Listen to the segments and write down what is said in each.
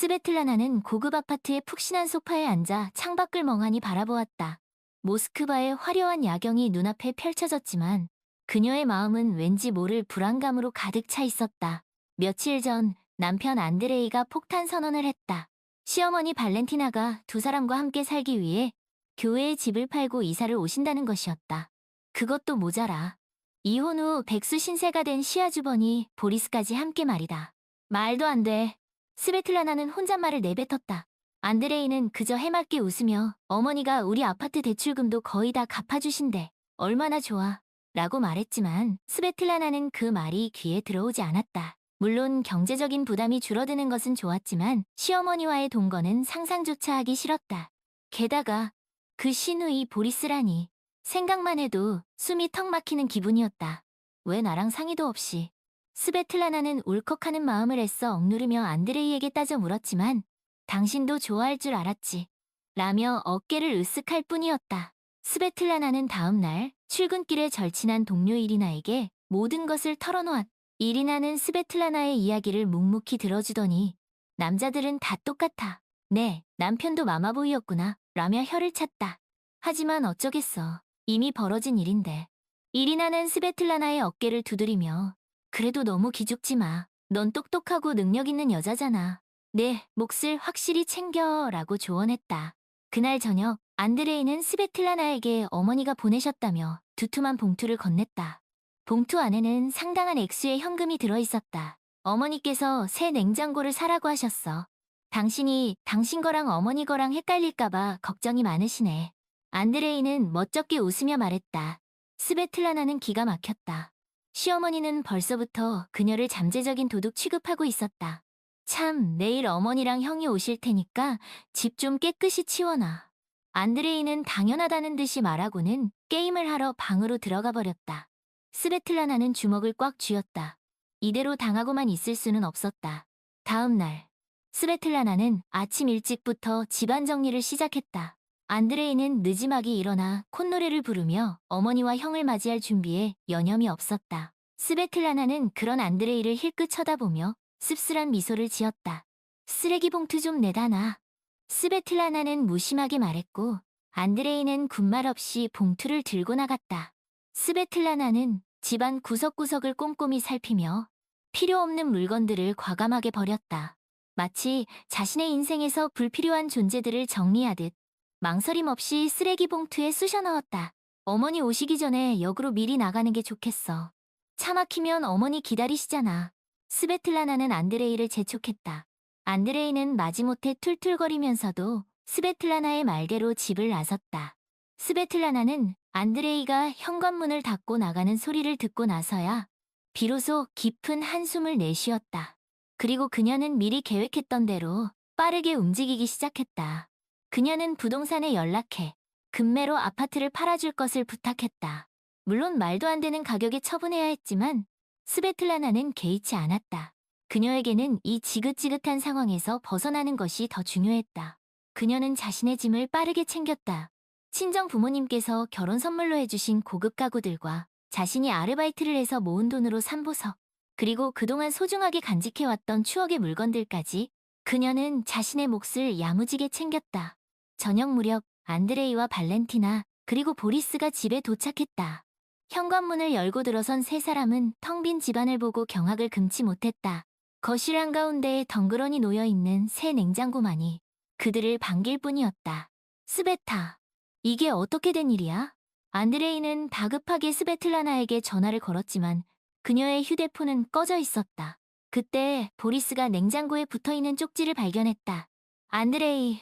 스베틀라나는 고급 아파트의 푹신한 소파에 앉아 창밖을 멍하니 바라보았다. 모스크바의 화려한 야경이 눈앞에 펼쳐졌지만 그녀의 마음은 왠지 모를 불안감으로 가득 차 있었다. 며칠 전 남편 안드레이가 폭탄 선언을 했다. 시어머니 발렌티나가 두 사람과 함께 살기 위해 교회의 집을 팔고 이사를 오신다는 것이었다. 그것도 모자라. 이혼 후 백수 신세가 된 시아주버니 보리스까지 함께 말이다. 말도 안 돼. 스베틀라나는 혼잣말을 내뱉었다. 안드레이는 그저 해맑게 웃으며 어머니가 우리 아파트 대출금도 거의 다 갚아주신대. 얼마나 좋아. 라고 말했지만 스베틀라나는 그 말이 귀에 들어오지 않았다. 물론 경제적인 부담이 줄어드는 것은 좋았지만 시어머니와의 동거는 상상조차 하기 싫었다. 게다가 그 시누이 보리스라니. 생각만 해도 숨이 턱 막히는 기분이었다. 왜 나랑 상의도 없이. 스베틀라나는 울컥하는 마음을 애써 억누르며 안드레이에게 따져 물었지만 당신도 좋아할 줄 알았지. 라며 어깨를 으쓱할 뿐이었다. 스베틀라나는 다음 날 출근길에 절친한 동료 이리나에게 모든 것을 털어놓았다. 이리나는 스베틀라나의 이야기를 묵묵히 들어주더니 남자들은 다 똑같아. 네, 남편도 마마보이였구나. 라며 혀를 찼다. 하지만 어쩌겠어. 이미 벌어진 일인데. 이리나는 스베틀라나의 어깨를 두드리며 그래도 너무 기죽지 마. 넌 똑똑하고 능력 있는 여자잖아. 내 몫을 확실히 챙겨 라고 조언했다. 그날 저녁 안드레이는 스베틀라나에게 어머니가 보내셨다며 두툼한 봉투를 건넸다. 봉투 안에는 상당한 액수의 현금이 들어있었다. 어머니께서 새 냉장고를 사라고 하셨어. 당신이 당신 거랑 어머니 거랑 헷갈릴까봐 걱정이 많으시네. 안드레이는 멋쩍게 웃으며 말했다. 스베틀라나는 기가 막혔다. 시어머니는 벌써부터 그녀를 잠재적인 도둑 취급하고 있었다. 참, 내일 어머니랑 형이 오실 테니까 집 좀 깨끗이 치워놔. 안드레이는 당연하다는 듯이 말하고는 게임을 하러 방으로 들어가 버렸다. 스베틀라나는 주먹을 꽉 쥐었다. 이대로 당하고만 있을 수는 없었다. 다음 날, 스베틀라나는 아침 일찍부터 집안 정리를 시작했다. 안드레이는 느지막이 일어나 콧노래를 부르며 어머니와 형을 맞이할 준비에 여념이 없었다. 스베틀라나는 그런 안드레이를 힐끗 쳐다보며 씁쓸한 미소를 지었다. 쓰레기 봉투 좀 내다 놔. 스베틀라나는 무심하게 말했고 안드레이는 군말 없이 봉투를 들고 나갔다. 스베틀라나는 집안 구석구석을 꼼꼼히 살피며 필요 없는 물건들을 과감하게 버렸다. 마치 자신의 인생에서 불필요한 존재들을 정리하듯 망설임 없이 쓰레기 봉투에 쑤셔 넣었다. 어머니 오시기 전에 역으로 미리 나가는 게 좋겠어. 차 막히면 어머니 기다리시잖아. 스베틀라나는 안드레이를 재촉했다. 안드레이는 마지못해 툴툴거리면서도 스베틀라나의 말대로 집을 나섰다. 스베틀라나는 안드레이가 현관문을 닫고 나가는 소리를 듣고 나서야 비로소 깊은 한숨을 내쉬었다. 그리고 그녀는 미리 계획했던 대로 빠르게 움직이기 시작했다. 그녀는 부동산에 연락해 급매로 아파트를 팔아줄 것을 부탁했다. 물론 말도 안 되는 가격에 처분해야 했지만 스베틀라나는 개의치 않았다. 그녀에게는 이 지긋지긋한 상황에서 벗어나는 것이 더 중요했다. 그녀는 자신의 짐을 빠르게 챙겼다. 친정 부모님께서 결혼 선물로 해주신 고급 가구들과 자신이 아르바이트를 해서 모은 돈으로 산 보석, 그리고 그동안 소중하게 간직해왔던 추억의 물건들까지 그녀는 자신의 몫을 야무지게 챙겼다. 저녁 무렵 안드레이와 발렌티나 그리고 보리스가 집에 도착했다. 현관문을 열고 들어선 세 사람은 텅 빈 집안을 보고 경악을 금치 못했다. 거실 한가운데에 덩그러니 놓여있는 새 냉장고만이 그들을 반길 뿐이었다. 스베타, 이게 어떻게 된 일이야? 안드레이는 다급하게 스베틀라나에게 전화를 걸었지만 그녀의 휴대폰은 꺼져 있었다. 그때 보리스가 냉장고에 붙어있는 쪽지를 발견했다. 안드레이,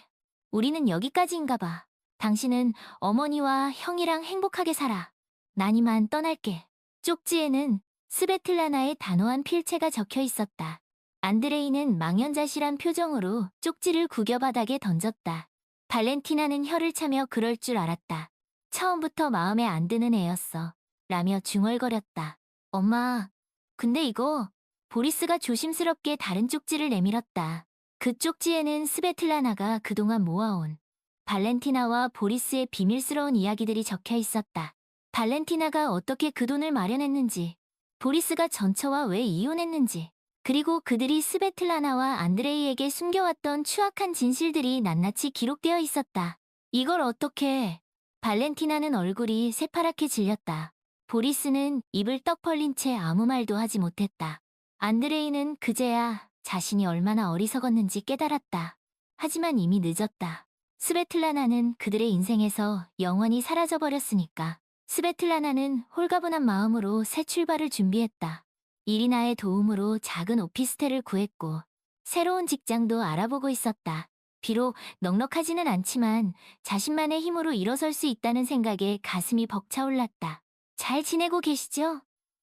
우리는 여기까지인가 봐. 당신은 어머니와 형이랑 행복하게 살아. 난 이만 떠날게. 쪽지에는 스베틀라나의 단호한 필체가 적혀 있었다. 안드레이는 망연자실한 표정으로 쪽지를 구겨 바닥에 던졌다. 발렌티나는 혀를 차며 그럴 줄 알았다. 처음부터 마음에 안 드는 애였어. 라며 중얼거렸다. 엄마, 근데 이거... 보리스가 조심스럽게 다른 쪽지를 내밀었다. 그 쪽지에는 스베틀라나가 그동안 모아온 발렌티나와 보리스의 비밀스러운 이야기들이 적혀 있었다. 발렌티나가 어떻게 그 돈을 마련했는지, 보리스가 전처와 왜 이혼했는지, 그리고 그들이 스베틀라나와 안드레이에게 숨겨왔던 추악한 진실들이 낱낱이 기록되어 있었다. 이걸 어떻게... 발렌티나는 얼굴이 새파랗게 질렸다. 보리스는 입을 떡 벌린 채 아무 말도 하지 못했다. 안드레이는 그제야 자신이 얼마나 어리석었는지 깨달았다. 하지만 이미 늦었다. 스베틀라나는 그들의 인생에서 영원히 사라져버렸으니까. 스베틀라나는 홀가분한 마음으로 새 출발을 준비했다. 이리나의 도움으로 작은 오피스텔을 구했고 새로운 직장도 알아보고 있었다. 비록 넉넉하지는 않지만 자신만의 힘으로 일어설 수 있다는 생각에 가슴이 벅차올랐다. 잘 지내고 계시죠?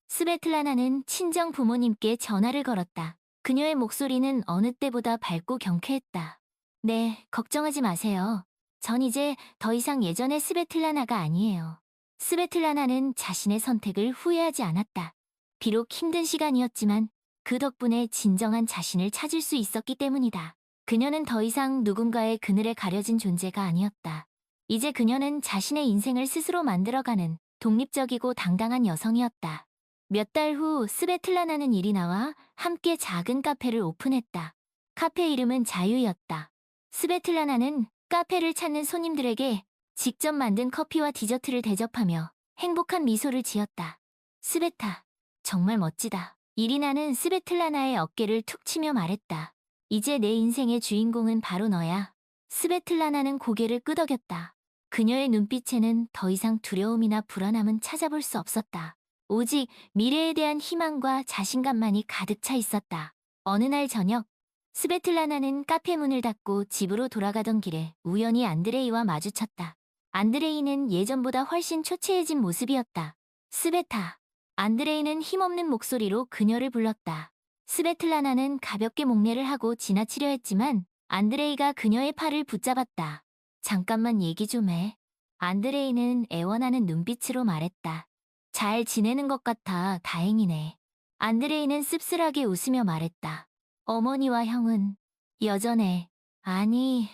스베틀라나는 친정 부모님께 전화를 걸었다. 그녀의 목소리는 어느 때보다 밝고 경쾌했다. 네, 걱정하지 마세요. 전 이제 더 이상 예전의 스베틀라나가 아니에요. 스베틀라나는 자신의 선택을 후회하지 않았다. 비록 힘든 시간이었지만 그 덕분에 진정한 자신을 찾을 수 있었기 때문이다. 그녀는 더 이상 누군가의 그늘에 가려진 존재가 아니었다. 이제 그녀는 자신의 인생을 스스로 만들어가는 독립적이고 당당한 여성이었다. 몇 달 후 스베틀라나는 이리나와 함께 작은 카페를 오픈했다. 카페 이름은 자유였다. 스베틀라나는 카페를 찾는 손님들에게 직접 만든 커피와 디저트를 대접하며 행복한 미소를 지었다. 스베타, 정말 멋지다. 이리나는 스베틀라나의 어깨를 툭 치며 말했다. 이제 내 인생의 주인공은 바로 너야. 스베틀라나는 고개를 끄덕였다. 그녀의 눈빛에는 더 이상 두려움이나 불안함은 찾아볼 수 없었다. 오직 미래에 대한 희망과 자신감만이 가득 차 있었다. 어느 날 저녁, 스베틀라나는 카페 문을 닫고 집으로 돌아가던 길에 우연히 안드레이와 마주쳤다. 안드레이는 예전보다 훨씬 초췌해진 모습이었다. 스베타. 안드레이는 힘없는 목소리로 그녀를 불렀다. 스베틀라나는 가볍게 목례를 하고 지나치려 했지만 안드레이가 그녀의 팔을 붙잡았다. 잠깐만 얘기 좀 해. 안드레이는 애원하는 눈빛으로 말했다. 잘 지내는 것 같아 다행이네. 안드레이는 씁쓸하게 웃으며 말했다. 어머니와 형은 여전해. 아니,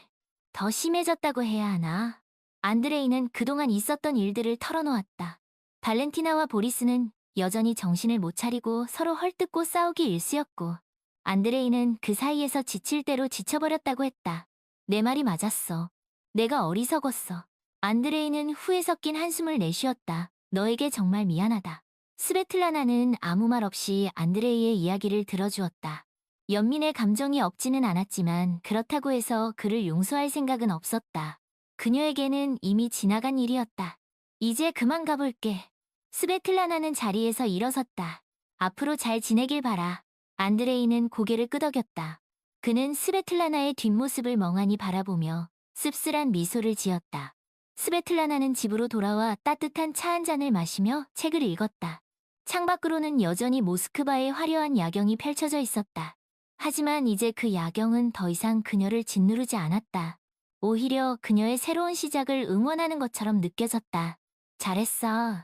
더 심해졌다고 해야 하나? 안드레이는 그동안 있었던 일들을 털어놓았다. 발렌티나와 보리스는 여전히 정신을 못 차리고 서로 헐뜯고 싸우기 일쑤였고 안드레이는 그 사이에서 지칠 대로 지쳐버렸다고 했다. 내 말이 맞았어. 내가 어리석었어. 안드레이는 후회 섞인 한숨을 내쉬었다. 너에게 정말 미안하다. 스베틀라나는 아무 말 없이 안드레이의 이야기를 들어주었다. 연민의 감정이 없지는 않았지만 그렇다고 해서 그를 용서할 생각은 없었다. 그녀에게는 이미 지나간 일이었다. 이제 그만 가볼게. 스베틀라나는 자리에서 일어섰다. 앞으로 잘 지내길 바라. 안드레이는 고개를 끄덕였다. 그는 스베틀라나의 뒷모습을 멍하니 바라보며 씁쓸한 미소를 지었다. 스베틀라나는 집으로 돌아와 따뜻한 차 한 잔을 마시며 책을 읽었다. 창밖으로는 여전히 모스크바의 화려한 야경이 펼쳐져 있었다. 하지만 이제 그 야경은 더 이상 그녀를 짓누르지 않았다. 오히려 그녀의 새로운 시작을 응원하는 것처럼 느껴졌다. 잘했어.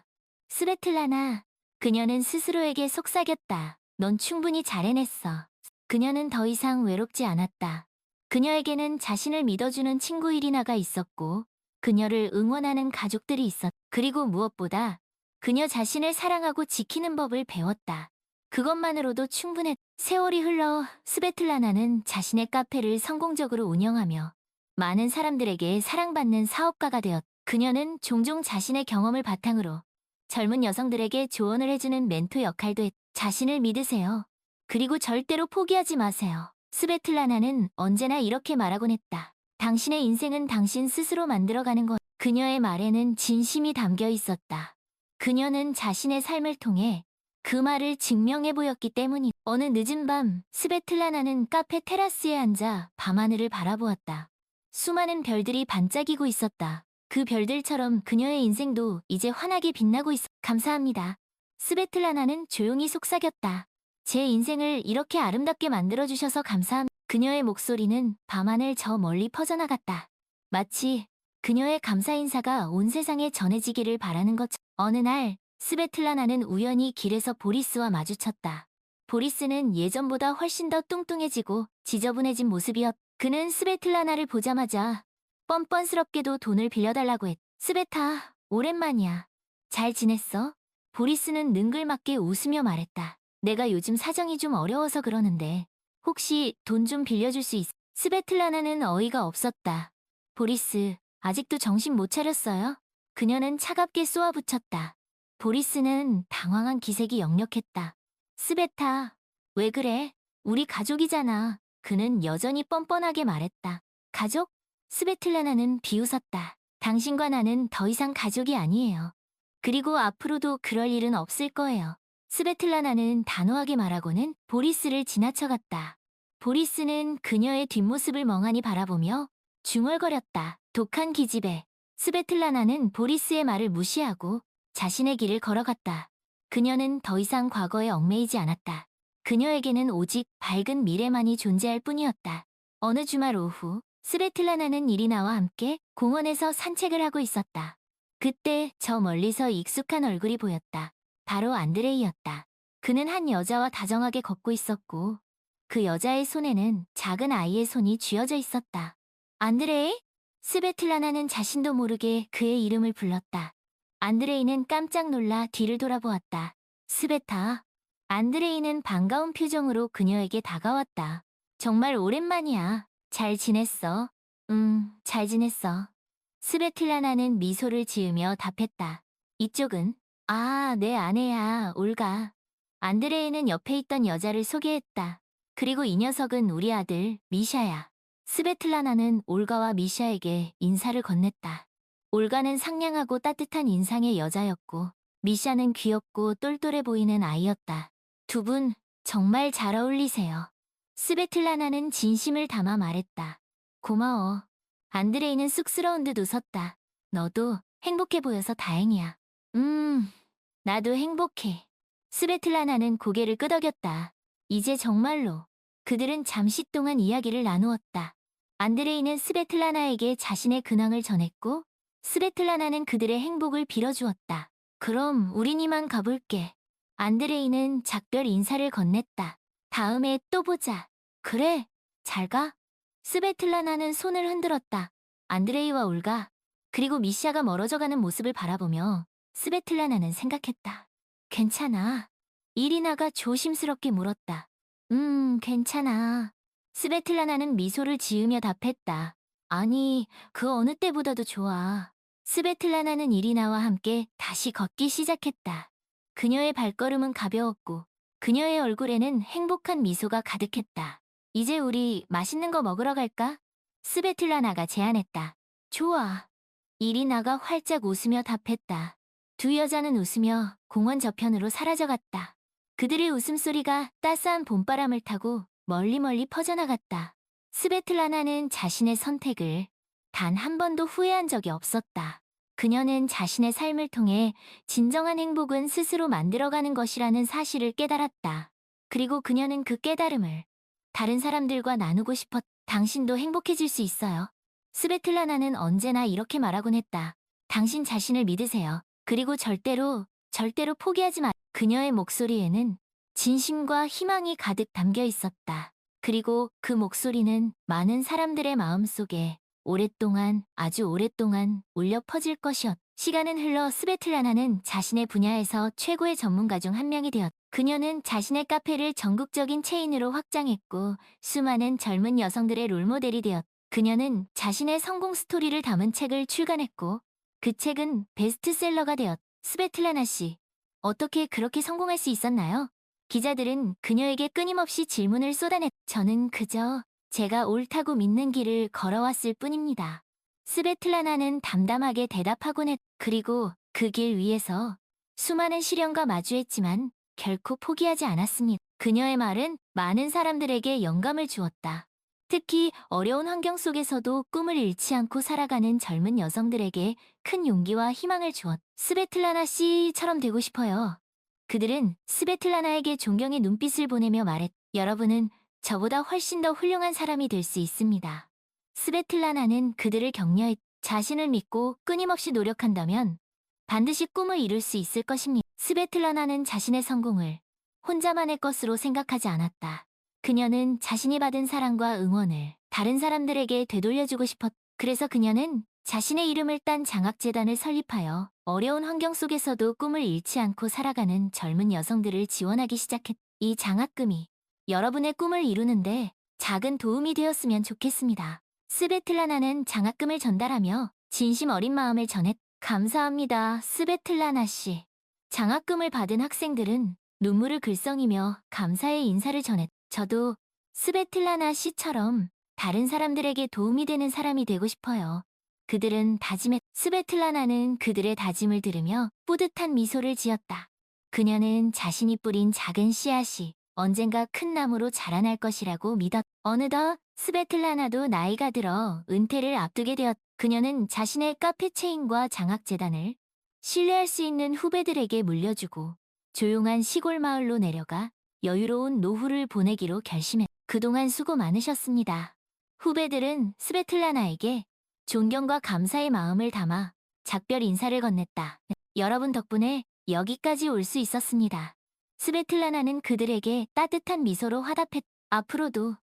스베틀라나. 그녀는 스스로에게 속삭였다. 넌 충분히 잘 해냈어. 그녀는 더 이상 외롭지 않았다. 그녀에게는 자신을 믿어주는 친구 이리나가 있었고 그녀를 응원하는 가족들이 있었다. 그리고 무엇보다 그녀 자신을 사랑하고 지키는 법을 배웠다. 그것만으로도 충분했다. 세월이 흘러 스베틀라나는 자신의 카페를 성공적으로 운영하며 많은 사람들에게 사랑받는 사업가가 되었다. 그녀는 종종 자신의 경험을 바탕으로 젊은 여성들에게 조언을 해주는 멘토 역할도 했다. 자신을 믿으세요. 그리고 절대로 포기하지 마세요. 스베틀라나는 언제나 이렇게 말하곤 했다. 당신의 인생은 당신 스스로 만들어가는 것. 그녀의 말에는 진심이 담겨 있었다. 그녀는 자신의 삶을 통해 그 말을 증명해 보였기 때문이. 어느 늦은 밤, 스베틀라나는 카페 테라스에 앉아 밤하늘을 바라보았다. 수많은 별들이 반짝이고 있었다. 그 별들처럼 그녀의 인생도 이제 환하게 빛나고 있어. 감사합니다. 스베틀라나는 조용히 속삭였다. 제 인생을 이렇게 아름답게 만들어주셔서 감사합니다. 그녀의 목소리는 밤하늘 저 멀리 퍼져나갔다. 마치 그녀의 감사 인사가 온 세상에 전해지기를 바라는 것처럼. 어느 날 스베틀라나는 우연히 길에서 보리스와 마주쳤다. 보리스는 예전보다 훨씬 더 뚱뚱해지고 지저분해진 모습이었다. 그는 스베틀라나를 보자마자 뻔뻔스럽게도 돈을 빌려달라고 했다. 스베타, 오랜만이야. 잘 지냈어? 보리스는 능글맞게 웃으며 말했다. 내가 요즘 사정이 좀 어려워서 그러는데 혹시 돈 좀 빌려줄 수 있어? 스베틀라나는 어이가 없었다. 보리스, 아직도 정신 못 차렸어요? 그녀는 차갑게 쏘아붙였다. 보리스는 당황한 기색이 역력했다. 스베타, 왜 그래? 우리 가족이잖아. 그는 여전히 뻔뻔하게 말했다. 가족? 스베틀라나는 비웃었다. 당신과 나는 더 이상 가족이 아니에요. 그리고 앞으로도 그럴 일은 없을 거예요. 스베틀라나는 단호하게 말하고는 보리스를 지나쳐갔다. 보리스는 그녀의 뒷모습을 멍하니 바라보며 중얼거렸다. 독한 기집애. 스베틀라나는 보리스의 말을 무시하고 자신의 길을 걸어갔다. 그녀는 더 이상 과거에 얽매이지 않았다. 그녀에게는 오직 밝은 미래만이 존재할 뿐이었다. 어느 주말 오후, 스베틀라나는 이리나와 함께 공원에서 산책을 하고 있었다. 그때 저 멀리서 익숙한 얼굴이 보였다. 바로 안드레이였다. 그는 한 여자와 다정하게 걷고 있었고 그 여자의 손에는 작은 아이의 손이 쥐어져 있었다. 안드레이? 스베틀라나는 자신도 모르게 그의 이름을 불렀다. 안드레이는 깜짝 놀라 뒤를 돌아보았다. 스베타. 안드레이는 반가운 표정으로 그녀에게 다가왔다. 정말 오랜만이야. 잘 지냈어? 잘 지냈어. 스베틀라나는 미소를 지으며 답했다. 이쪽은? 아, 내 아내야, 올가. 안드레이는 옆에 있던 여자를 소개했다. 그리고 이 녀석은 우리 아들, 미샤야. 스베틀라나는 올가와 미샤에게 인사를 건넸다. 올가는 상냥하고 따뜻한 인상의 여자였고, 미샤는 귀엽고 똘똘해 보이는 아이였다. 두 분, 정말 잘 어울리세요. 스베틀라나는 진심을 담아 말했다. 고마워. 안드레이는 쑥스러운 듯 웃었다. 너도 행복해 보여서 다행이야. 나도 행복해. 스베틀라나는 고개를 끄덕였다. 이제 정말로. 그들은 잠시 동안 이야기를 나누었다. 안드레이는 스베틀라나에게 자신의 근황을 전했고, 스베틀라나는 그들의 행복을 빌어주었다. 그럼 우린 이만 가볼게. 안드레이는 작별 인사를 건넸다. 다음에 또 보자. 그래, 잘 가. 스베틀라나는 손을 흔들었다. 안드레이와 올가, 그리고 미샤가 멀어져가는 모습을 바라보며 스베틀라나는 생각했다. 괜찮아. 이리나가 조심스럽게 물었다. 괜찮아. 스베틀라나는 미소를 지으며 답했다. 아니, 그 어느 때보다도 좋아. 스베틀라나는 이리나와 함께 다시 걷기 시작했다. 그녀의 발걸음은 가벼웠고 그녀의 얼굴에는 행복한 미소가 가득했다. 이제 우리 맛있는 거 먹으러 갈까? 스베틀라나가 제안했다. 좋아. 이리나가 활짝 웃으며 답했다. 두 여자는 웃으며 공원 저편으로 사라져갔다. 그들의 웃음소리가 따스한 봄바람을 타고 멀리 퍼져나갔다. 스베틀라나는 자신의 선택을 단 한 번도 후회한 적이 없었다. 그녀는 자신의 삶을 통해 진정한 행복은 스스로 만들어가는 것이라는 사실을 깨달았다. 그리고 그녀는 그 깨달음을 다른 사람들과 나누고 싶었다. 당신도 행복해질 수 있어요. 스베틀라나는 언제나 이렇게 말하곤 했다. 당신 자신을 믿으세요. 그리고 절대로 포기하지 마. 그녀의 목소리에는 진심과 희망이 가득 담겨 있었다. 그리고 그 목소리는 많은 사람들의 마음속에 오랫동안, 아주 오랫동안 울려 퍼질 것이었다. 시간은 흘러 스베틀라나는 자신의 분야에서 최고의 전문가 중 한 명이 되었다. 그녀는 자신의 카페를 전국적인 체인으로 확장했고 수많은 젊은 여성들의 롤모델이 되었다. 그녀는 자신의 성공 스토리를 담은 책을 출간했고 그 책은 베스트셀러가 되었다. 스베틀라나 씨, 어떻게 그렇게 성공할 수 있었나요? 기자들은 그녀에게 끊임없이 질문을 쏟아냈다. 저는 그저 제가 옳다고 믿는 길을 걸어왔을 뿐입니다. 스베틀라나는 담담하게 대답하곤 했다. 그리고 그 길 위에서 수많은 시련과 마주했지만 결코 포기하지 않았습니다. 그녀의 말은 많은 사람들에게 영감을 주었다. 특히 어려운 환경 속에서도 꿈을 잃지 않고 살아가는 젊은 여성들에게 큰 용기와 희망을 주었다. 스베틀라나 씨처럼 되고 싶어요. 그들은 스베틀라나에게 존경의 눈빛을 보내며 말했다. 여러분은 저보다 훨씬 더 훌륭한 사람이 될 수 있습니다. 스베틀라나는 그들을 격려했다. 자신을 믿고 끊임없이 노력한다면 반드시 꿈을 이룰 수 있을 것입니다. 스베틀라나는 자신의 성공을 혼자만의 것으로 생각하지 않았다. 그녀는 자신이 받은 사랑과 응원을 다른 사람들에게 되돌려주고 싶었다. 그래서 그녀는 자신의 이름을 딴 장학재단을 설립하여 어려운 환경 속에서도 꿈을 잃지 않고 살아가는 젊은 여성들을 지원하기 시작했다. 이 장학금이 여러분의 꿈을 이루는데 작은 도움이 되었으면 좋겠습니다. 스베틀라나는 장학금을 전달하며 진심 어린 마음을 전했. 감사합니다, 스베틀라나 씨. 장학금을 받은 학생들은 눈물을 글썽이며 감사의 인사를 전했. 저도 스베틀라나 씨처럼 다른 사람들에게 도움이 되는 사람이 되고 싶어요. 그들은 다짐했. 스베틀라나는 그들의 다짐을 들으며 뿌듯한 미소를 지었다. 그녀는 자신이 뿌린 작은 씨앗이 언젠가 큰 나무로 자라날 것이라고 믿었. 어느덧 스베틀라나도 나이가 들어 은퇴를 앞두게 되었. 그녀는 자신의 카페 체인과 장학재단을 신뢰할 수 있는 후배들에게 물려주고 조용한 시골 마을로 내려가 여유로운 노후를 보내기로 결심했. 그동안 수고 많으셨습니다. 후배들은 스베틀라나에게 존경과 감사의 마음을 담아 작별 인사를 건넸다. 여러분 덕분에 여기까지 올 수 있었습니다. 스베틀라나는 그들에게 따뜻한 미소로 화답했. 앞으로도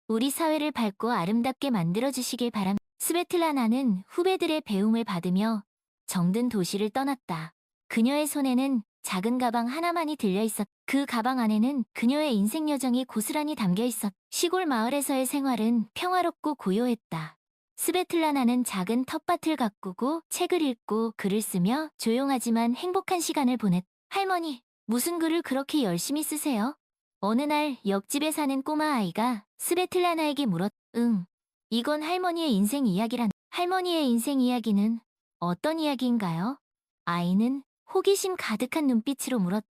우리 사회를 밝고 아름답게 만들어주시길 바랍니다. 스베틀라나는 후배들의 배움을 받으며 정든 도시를 떠났다. 그녀의 손에는 작은 가방 하나만이 들려있었. 그 가방 안에는 그녀의 인생 여정이 고스란히 담겨있었. 시골 마을에서의 생활은 평화롭고 고요했다. 스베틀라나는 작은 텃밭을 가꾸고 책을 읽고 글을 쓰며 조용하지만 행복한 시간을 보냈. 할머니, 무슨 글을 그렇게 열심히 쓰세요? 어느 날 옆집에 사는 꼬마 아이가 스베틀라나에게 물었. 응, 이건 할머니의 인생 이야기란. 할머니의 인생 이야기는 어떤 이야기인가요? 아이는 호기심 가득한 눈빛으로 물었.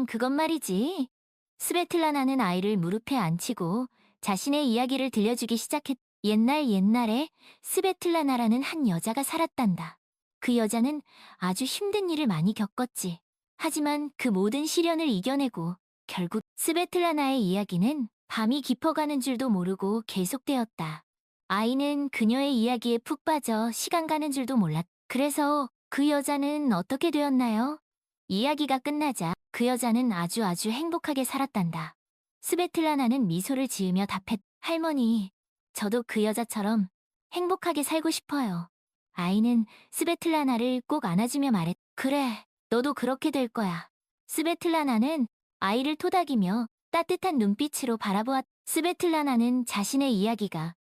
그건 말이지. 스베틀라나는 아이를 무릎에 앉히고 자신의 이야기를 들려주기 시작했. 옛날에 스베틀라나라는 한 여자가 살았단다. 그 여자는 아주 힘든 일을 많이 겪었지. 하지만 그 모든 시련을 이겨내고 결국 스베틀라나의 이야기는 밤이 깊어가는 줄도 모르고 계속되었다. 아이는 그녀의 이야기에 푹 빠져 시간 가는 줄도 몰랐. 그래서 그 여자는 어떻게 되었나요? 이야기가 끝나자 그 여자는 아주 행복하게 살았단다. 스베틀라나는 미소를 지으며 답했. 할머니, 저도 그 여자처럼 행복하게 살고 싶어요. 아이는 스베틀라나를 꼭 안아주며 말했. 그래, 너도 그렇게 될 거야. 스베틀라나는 아이를 토닥이며 따뜻한 눈빛으로 바라보았. 스베틀라나는 자신의 이야기가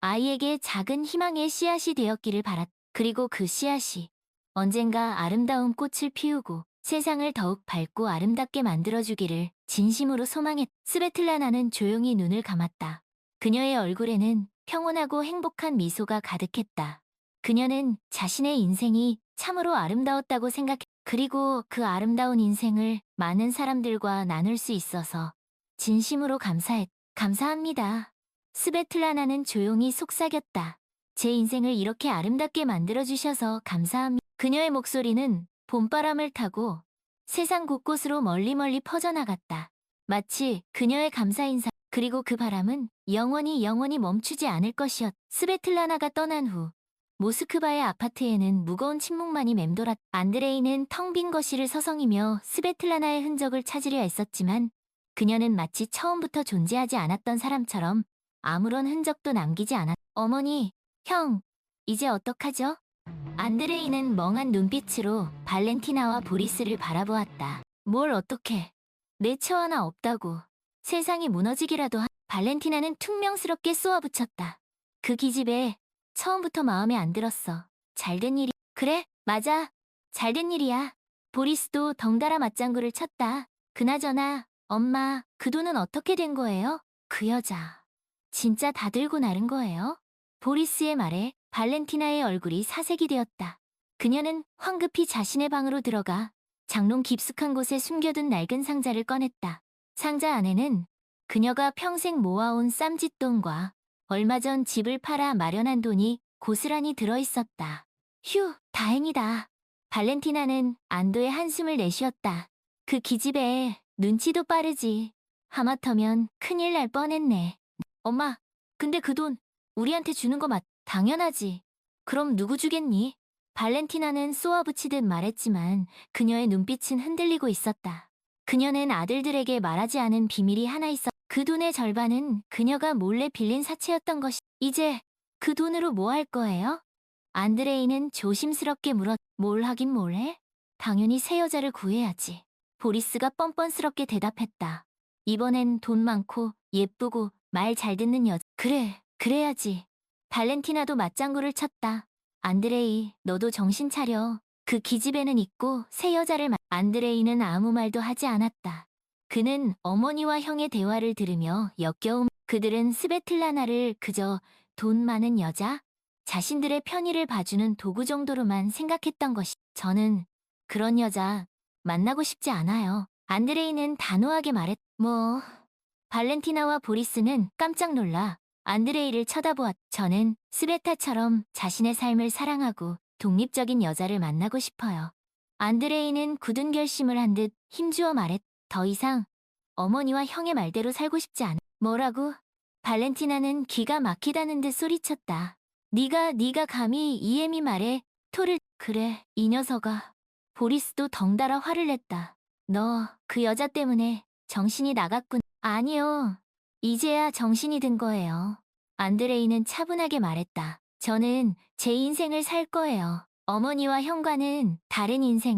아이에게 작은 희망의 씨앗이 되었기를 바랐. 그리고 그 씨앗이 언젠가 아름다운 꽃을 피우고 세상을 더욱 밝고 아름답게 만들어주기를 진심으로 소망했. 스베틀라나는 조용히 눈을 감았다. 그녀의 얼굴에는 평온하고 행복한 미소가 가득했다. 그녀는 자신의 인생이 참으로 아름다웠다고 생각했. 그리고 그 아름다운 인생을 많은 사람들과 나눌 수 있어서 진심으로 감사했. 감사합니다. 스베틀라나는 조용히 속삭였다. 제 인생을 이렇게 아름답게 만들어주셔서 감사합니다. 그녀의 목소리는 봄바람을 타고 세상 곳곳으로 멀리 퍼져나갔다. 마치 그녀의 감사 인사. 그리고 그 바람은 영원히 멈추지 않을 것이었. 스베틀라나가 떠난 후 모스크바의 아파트에는 무거운 침묵만이 맴돌았. 안드레이는 텅 빈 거실을 서성이며 스베틀라나의 흔적을 찾으려 애썼지만 그녀는 마치 처음부터 존재하지 않았던 사람처럼 아무런 흔적도 남기지 않았. 어머니, 형, 이제 어떡하죠? 안드레이는 멍한 눈빛으로 발렌티나와 보리스를 바라보았다. 뭘 어떡해. 내 처 하나 없다고. 세상이 무너지기라도 발렌티나는 퉁명스럽게 쏘아붙였다. 그 기집애 처음부터 마음에 안 들었어. 잘된 일이. 그래, 맞아. 잘된 일이야. 보리스도 덩달아 맞장구를 쳤다. 그나저나 엄마, 그 돈은 어떻게 된 거예요? 그 여자 진짜 다 들고 나른 거예요? 보리스의 말에 발렌티나의 얼굴이 사색이 되었다. 그녀는 황급히 자신의 방으로 들어가 장롱 깊숙한 곳에 숨겨둔 낡은 상자를 꺼냈다. 상자 안에는 그녀가 평생 모아온 쌈짓돈과 얼마 전 집을 팔아 마련한 돈이 고스란히 들어있었다. 휴, 다행이다. 발렌티나는 안도의 한숨을 내쉬었다. 그 기집애 눈치도 빠르지. 하마터면 큰일 날 뻔했네. 엄마, 근데 그 돈 우리한테 주는 거 당연하지. 그럼 누구 주겠니? 발렌티나는 쏘아붙이듯 말했지만 그녀의 눈빛은 흔들리고 있었다. 그녀는 아들들에게 말하지 않은 비밀이 하나 있었. 그 돈의 절반은 그녀가 몰래 빌린 사채였던 것이. 이제 그 돈으로 뭐 할 거예요? 안드레이는 조심스럽게 물었. 뭘 하긴 뭘 해? 당연히 새 여자를 구해야지. 보리스가 뻔뻔스럽게 대답했다. 이번엔 돈 많고 예쁘고 말 잘 듣는 여자. 그래, 그래야지. 발렌티나도 맞장구를 쳤다. 안드레이, 너도 정신 차려. 그 기집애는 있고 새 여자를 안드레이는 아무 말도 하지 않았다. 그는 어머니와 형의 대화를 들으며 역겨움. 그들은 스베틀라나를 그저 돈 많은 여자? 자신들의 편의를 봐주는 도구 정도로만 생각했던 것이. 저는 그런 여자 만나고 싶지 않아요. 안드레이는 단호하게 말했. 발렌티나와 보리스는 깜짝 놀라 안드레이를 쳐다보았. 저는 스베타처럼 자신의 삶을 사랑하고 독립적인 여자를 만나고 싶어요. 안드레이는 굳은 결심을 한 듯 힘주어 말했. 더 이상 어머니와 형의 말대로 살고 싶지 않아. 뭐라고? 발렌티나는 기가 막히다는 듯 소리쳤다. 네가 감히 이엠이 말에 토를. 그래, 이 녀석아. 보리스도 덩달아 화를 냈다. 너 그 여자 때문에 정신이 나갔군. 아니요. 이제야 정신이 든 거예요. 안드레이는 차분하게 말했다. 저는 제 인생을 살 거예요. 어머니와 형과는 다른 인생.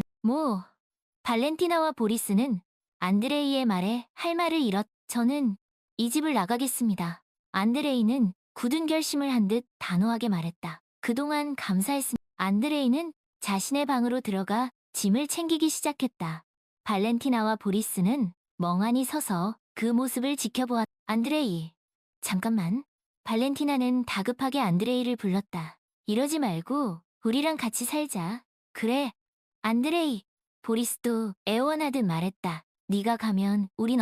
발렌티나와 보리스는 안드레이의 말에 할 말을 잃었. 저는 이 집을 나가겠습니다. 안드레이는 굳은 결심을 한 듯 단호하게 말했다. 그동안 감사했습니다. 안드레이는 자신의 방으로 들어가 짐을 챙기기 시작했다. 발렌티나와 보리스는 멍하니 서서 그 모습을 지켜보았. 안드레이, 잠깐만. 발렌티나는 다급하게 안드레이를 불렀다. 이러지 말고 우리랑 같이 살자. 그래, 안드레이. 보리스도 애원하듯 말했다. 네가 가면 우린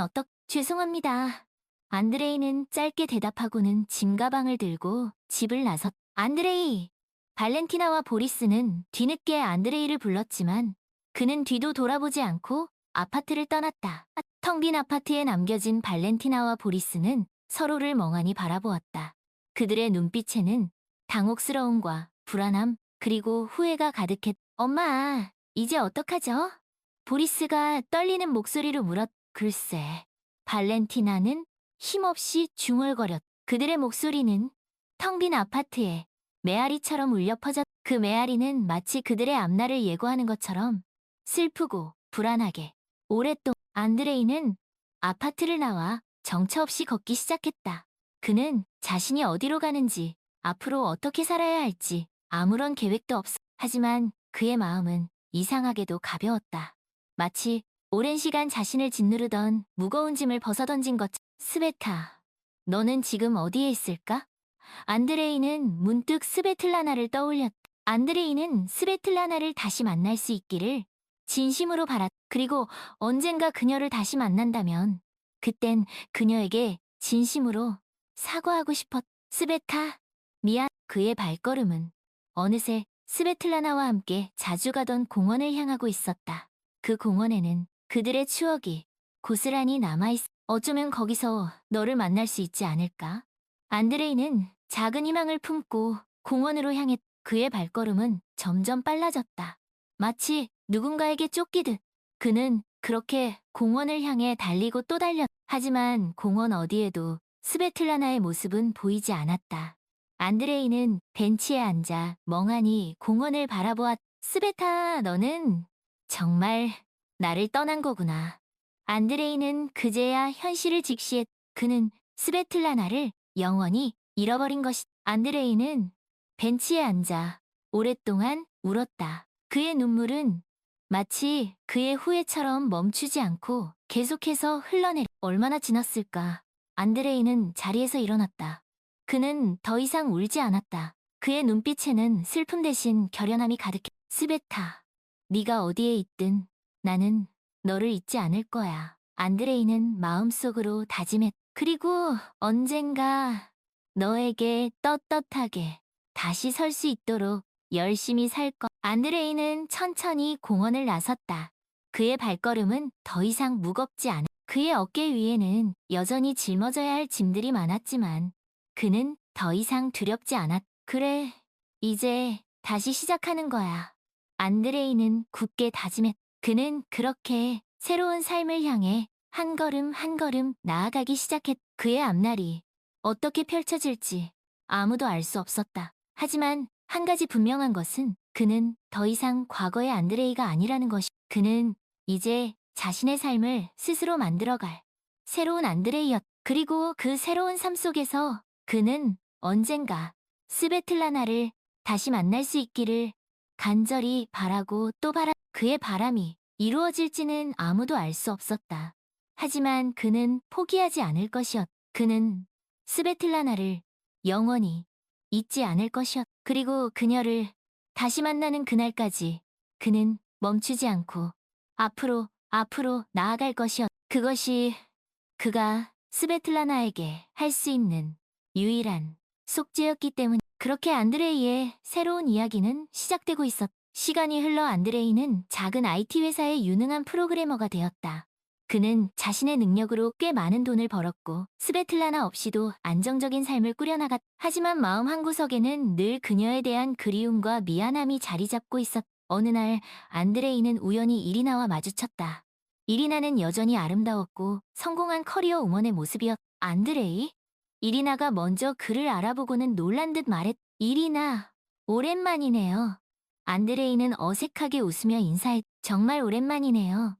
죄송합니다. 안드레이는 짧게 대답하고는 짐 가방을 들고 집을 나섰. 안드레이! 발렌티나와 보리스는 뒤늦게 안드레이를 불렀지만 그는 뒤도 돌아보지 않고 아파트를 떠났다. 텅 빈 아파트에 남겨진 발렌티나와 보리스는 서로를 멍하니 바라보았다. 그들의 눈빛에는 당혹스러움과 불안함 그리고 후회가 가득했. 엄마, 이제 어떡하죠? 보리스가 떨리는 목소리로 물었. 글쎄. 발렌티나는 힘없이 중얼거렸. 그들의 목소리는 텅 빈 아파트에 메아리처럼 울려 퍼졌. 그 메아리는 마치 그들의 앞날을 예고하는 것처럼 슬프고 불안하게. 오랫동안 안드레이는 아파트를 나와 정처 없이 걷기 시작했다. 그는 자신이 어디로 가는지, 앞으로 어떻게 살아야 할지 아무런 계획도 없어. 하지만 그의 마음은 이상하게도 가벼웠다. 마치 오랜 시간 자신을 짓누르던 무거운 짐을 벗어던진 것. 스베타, 너는 지금 어디에 있을까? 안드레이는 문득 스베틀라나를 떠올렸다. 안드레이는 스베틀라나를 다시 만날 수 있기를 진심으로 바랐. 그리고 언젠가 그녀를 다시 만난다면 그땐 그녀에게 진심으로 사과하고 싶었. 스베타, 미안. 그의 발걸음은 어느새 스베틀라나와 함께 자주 가던 공원을 향하고 있었다. 그 공원에는 그들의 추억이 고스란히 남아있어. 어쩌면 거기서 너를 만날 수 있지 않을까? 안드레이는 작은 희망을 품고 공원으로 향했. 그의 발걸음은 점점 빨라졌다. 마치 누군가에게 쫓기듯. 그는 그렇게 공원을 향해 달리고 또 달렸. 하지만 공원 어디에도 스베틀라나의 모습은 보이지 않았다. 안드레이는 벤치에 앉아 멍하니 공원을 바라보았. 스베타, 너는 정말 나를 떠난 거구나. 안드레이는 그제야 현실을 직시했. 그는 스베틀라나를 영원히 잃어버린 것이. 안드레이는 벤치에 앉아 오랫동안 울었다. 그의 눈물은 마치 그의 후회처럼 멈추지 않고 계속해서 흘러내려. 얼마나 지났을까? 안드레이는 자리에서 일어났다. 그는 더 이상 울지 않았다. 그의 눈빛에는 슬픔 대신 결연함이 가득해. 스베타, 네가 어디에 있든 나는 너를 잊지 않을 거야. 안드레이는 마음속으로 다짐했. 그리고 언젠가 너에게 떳떳하게 다시 설 수 있도록 열심히 살 거. 안드레이는 천천히 공원을 나섰다. 그의 발걸음은 더 이상 무겁지 않아. 그의 어깨 위에는 여전히 짊어져야 할 짐들이 많았지만 그는 더 이상 두렵지 않았. 그래, 이제 다시 시작하는 거야. 안드레이는 굳게 다짐했. 그는 그렇게 새로운 삶을 향해 한 걸음 한 걸음 나아가기 시작했. 그의 앞날이 어떻게 펼쳐질지 아무도 알 수 없었다. 하지만 한 가지 분명한 것은 그는 더 이상 과거의 안드레이가 아니라는 것이. 그는 이제 자신의 삶을 스스로 만들어갈 새로운 안드레이였. 그리고 그 새로운 삶 속에서 그는 언젠가 스베틀라나를 다시 만날 수 있기를 간절히 바라고 또 그의 바람이 이루어질지는 아무도 알 수 없었다. 하지만 그는 포기하지 않을 것이었. 그는 스베틀라나를 영원히 잊지 않을 것이었. 그리고 그녀를 다시 만나는 그날까지 그는 멈추지 않고 앞으로 나아갈 것이었. 그것이 그가 스베틀라나에게 할 수 있는 유일한 속죄였기 때문. 그렇게 안드레이의 새로운 이야기는 시작되고 있었다. 시간이 흘러 안드레이는 작은 IT 회사의 유능한 프로그래머가 되었다. 그는 자신의 능력으로 꽤 많은 돈을 벌었고 스베틀라나 없이도 안정적인 삶을 꾸려나갔다. 하지만 마음 한구석에는 늘 그녀에 대한 그리움과 미안함이 자리 잡고 있었다. 어느 날 안드레이는 우연히 이리나와 마주쳤다. 이리나는 여전히 아름다웠고 성공한 커리어 우먼의 모습이었다. 안드레이? 이리나가 먼저 그를 알아보고는 놀란 듯 말했다. 이리나, 오랜만이네요. 안드레이는 어색하게 웃으며 인사했다. 정말 오랜만이네요.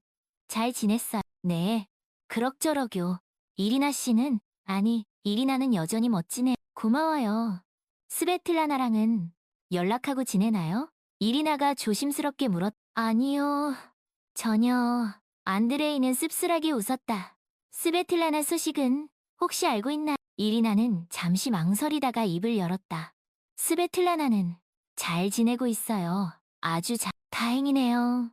잘 지냈어요? 네, 그럭저럭요. 이리나 씨는, 아니, 이리나는 여전히 멋지네. 고마워요. 스베틀라나랑은 연락하고 지내나요? 이리나가 조심스럽게 물었. 아니요, 전혀. 안드레이는 씁쓸하게 웃었다. 스베틀라나 소식은 혹시 알고 있나? 이리나는 잠시 망설이다가 입을 열었다. 스베틀라나는 잘 지내고 있어요. 아주 다행이네요.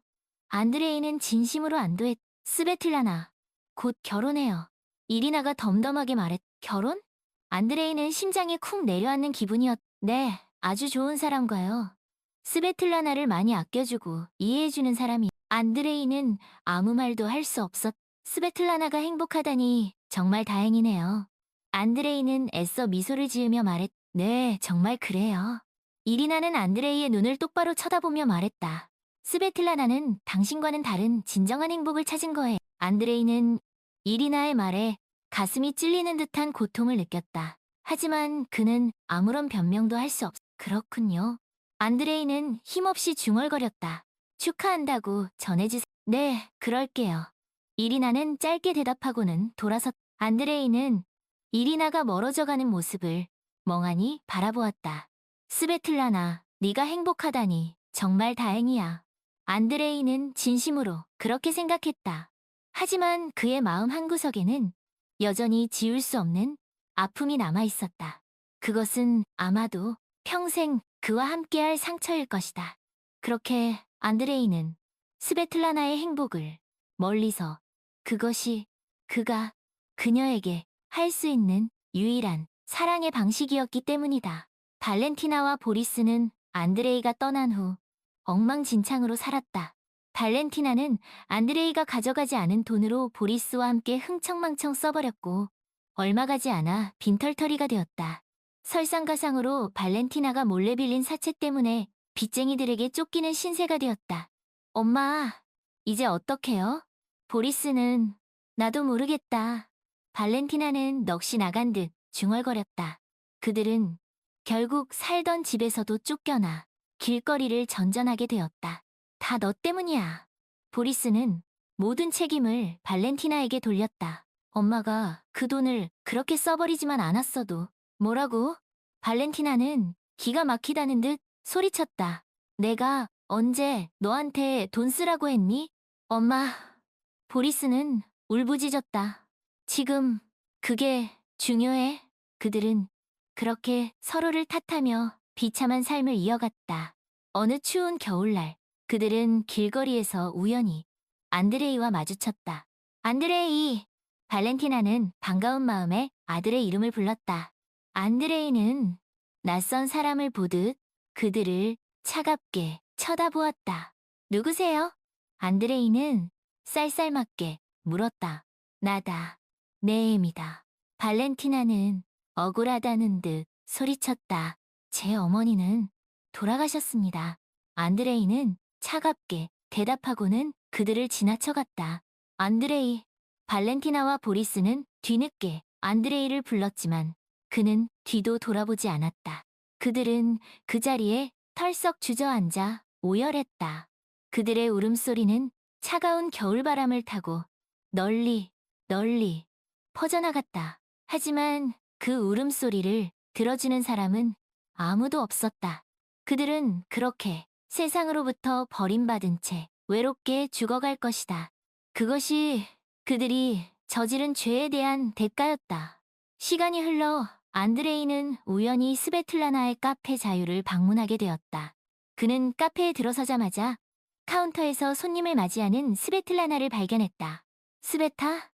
안드레이는 진심으로 안도했. 스베틀라나, 곧 결혼해요. 이리나가 덤덤하게 말했. 결혼? 안드레이는 심장이 쿵 내려앉는 기분이었. 네, 아주 좋은 사람과요. 스베틀라나를 많이 아껴주고 이해해주는 사람이. 안드레이는 아무 말도 할 수 없었. 스베틀라나가 행복하다니 정말 다행이네요. 안드레이는 애써 미소를 지으며 말했. 네, 정말 그래요. 이리나는 안드레이의 눈을 똑바로 쳐다보며 말했다. 스베틀라나는 당신과는 다른 진정한 행복을 찾은 거예요. 안드레이는 이리나의 말에 가슴이 찔리는 듯한 고통을 느꼈다. 하지만 그는 아무런 변명도 할 수 없. 그렇군요. 안드레이는 힘없이 중얼거렸다. 축하한다고 전해주세요. 네, 그럴게요. 이리나는 짧게 대답하고는 돌아섰. 안드레이는 이리나가 멀어져가는 모습을 멍하니 바라보았다. 스베틀라나, 네가 행복하다니 정말 다행이야. 안드레이는 진심으로 그렇게 생각했다. 하지만 그의 마음 한구석에는 여전히 지울 수 없는 아픔이 남아 있었다. 그것은 아마도 평생 그와 함께할 상처일 것이다. 그렇게 안드레이는 스베틀라나의 행복을 멀리서 그것이 그가 그녀에게 할 수 있는 유일한 사랑의 방식이었기 때문이다. 발렌티나와 보리스는 안드레이가 떠난 후 엉망진창으로 살았다. 발렌티나는 안드레이가 가져가지 않은 돈으로 보리스와 함께 흥청망청 써버렸고 얼마 가지 않아 빈털터리가 되었다. 설상가상으로 발렌티나가 몰래 빌린 사채 때문에 빚쟁이들에게 쫓기는 신세가 되었다. 엄마, 이제 어떡해요? 보리스는 나도 모르겠다. 발렌티나는 넋이 나간 듯 중얼거렸다. 그들은 결국 살던 집에서도 쫓겨나 길거리를 전전하게 되었다. 다 너 때문이야. 보리스는 모든 책임을 발렌티나에게 돌렸다. 엄마가 그 돈을 그렇게 써버리지만 않았어도. 뭐라고? 발렌티나는 기가 막히다는 듯 소리쳤다. 내가 언제 너한테 돈 쓰라고 했니? 엄마, 보리스는 울부짖었다. 지금 그게 중요해. 그들은 그렇게 서로를 탓하며 비참한 삶을 이어갔다. 어느 추운 겨울날, 그들은 길거리에서 우연히 안드레이와 마주쳤다. 안드레이! 발렌티나는 반가운 마음에 아들의 이름을 불렀다. 안드레이는 낯선 사람을 보듯 그들을 차갑게 쳐다보았다. 누구세요? 안드레이는 쌀쌀맞게 물었다. 나다. 내 애입니다. 발렌티나는 억울하다는 듯 소리쳤다. 제 어머니는 돌아가셨습니다. 안드레이는 차갑게 대답하고는 그들을 지나쳐갔다. 안드레이, 발렌티나와 보리스는 뒤늦게 안드레이를 불렀지만 그는 뒤도 돌아보지 않았다. 그들은 그 자리에 털썩 주저앉아 오열했다. 그들의 울음소리는 차가운 겨울바람을 타고 널리 퍼져나갔다. 하지만 그 울음소리를 들어주는 사람은 아무도 없었다. 그들은 그렇게 세상으로부터 버림받은 채 외롭게 죽어갈 것이다. 그것이 그들이 저지른 죄에 대한 대가였다. 시간이 흘러 안드레이는 우연히 스베틀라나의 카페 자유를 방문하게 되었다. 그는 카페에 들어서자마자 카운터에서 손님을 맞이하는 스베틀라나를 발견했다. 스베타?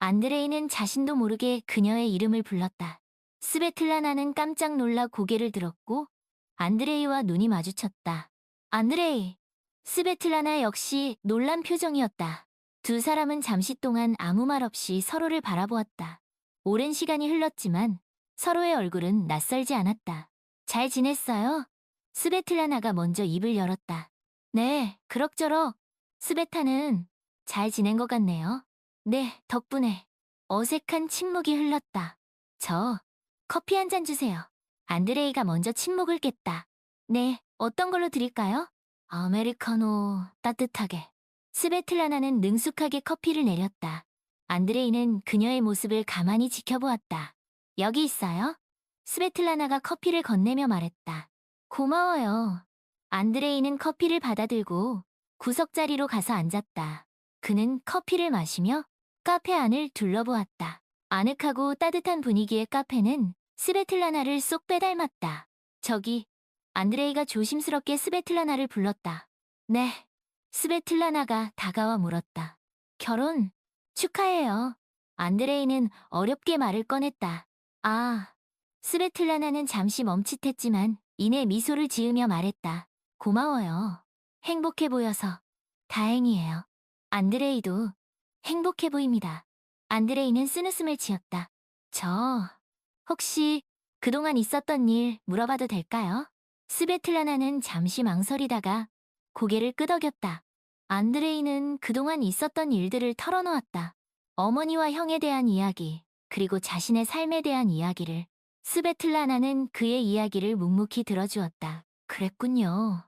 안드레이는 자신도 모르게 그녀의 이름을 불렀다. 스베틀라나는 깜짝 놀라 고개를 들었고 안드레이와 눈이 마주쳤다. 안드레이! 스베틀라나 역시 놀란 표정이었다. 두 사람은 잠시 동안 아무 말 없이 서로를 바라보았다. 오랜 시간이 흘렀지만 서로의 얼굴은 낯설지 않았다. 잘 지냈어요? 스베틀라나가 먼저 입을 열었다. 네, 그럭저럭. 스베타는 잘 지낸 것 같네요. 네, 덕분에. 어색한 침묵이 흘렀다. 저, 커피 한 잔 주세요. 안드레이가 먼저 침묵을 깼다. 네, 어떤 걸로 드릴까요? 아메리카노, 따뜻하게. 스베틀라나는 능숙하게 커피를 내렸다. 안드레이는 그녀의 모습을 가만히 지켜보았다. 여기 있어요? 스베틀라나가 커피를 건네며 말했다. 고마워요. 안드레이는 커피를 받아들고 구석자리로 가서 앉았다. 그는 커피를 마시며 카페 안을 둘러보았다. 아늑하고 따뜻한 분위기의 카페는 스베틀라나를 쏙 빼닮았다. 저기, 안드레이가 조심스럽게 스베틀라나를 불렀다. 네. 스베틀라나가 다가와 물었다. 결혼 축하해요. 안드레이는 어렵게 말을 꺼냈다. 아, 스베틀라나는 잠시 멈칫했지만 이내 미소를 지으며 말했다. 고마워요. 행복해 보여서 다행이에요. 안드레이도 행복해 보입니다. 안드레이는 쓴웃음을 지었다. 저, 혹시 그동안 있었던 일 물어봐도 될까요? 스베틀라나는 잠시 망설이다가 고개를 끄덕였다. 안드레이는 그동안 있었던 일들을 털어놓았다. 어머니와 형에 대한 이야기, 그리고 자신의 삶에 대한 이야기를. 스베틀라나는 그의 이야기를 묵묵히 들어주었다. 그랬군요.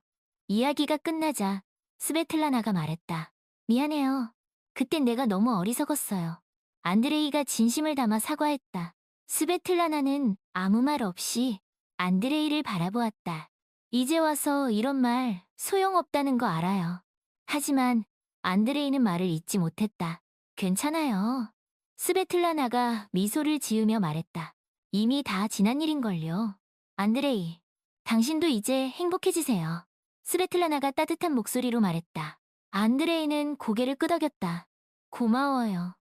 이야기가 끝나자 스베틀라나가 말했다. 미안해요. 그땐 내가 너무 어리석었어요. 안드레이가 진심을 담아 사과했다. 스베틀라나는 아무 말 없이 안드레이를 바라보았다. 이제 와서 이런 말 소용없다는 거 알아요. 하지만 안드레이는 말을 잇지 못했다. 괜찮아요. 스베틀라나가 미소를 지으며 말했다. 이미 다 지난 일인걸요. 안드레이, 당신도 이제 행복해지세요. 스베틀라나가 따뜻한 목소리로 말했다. 안드레이는 고개를 끄덕였다. 고마워요.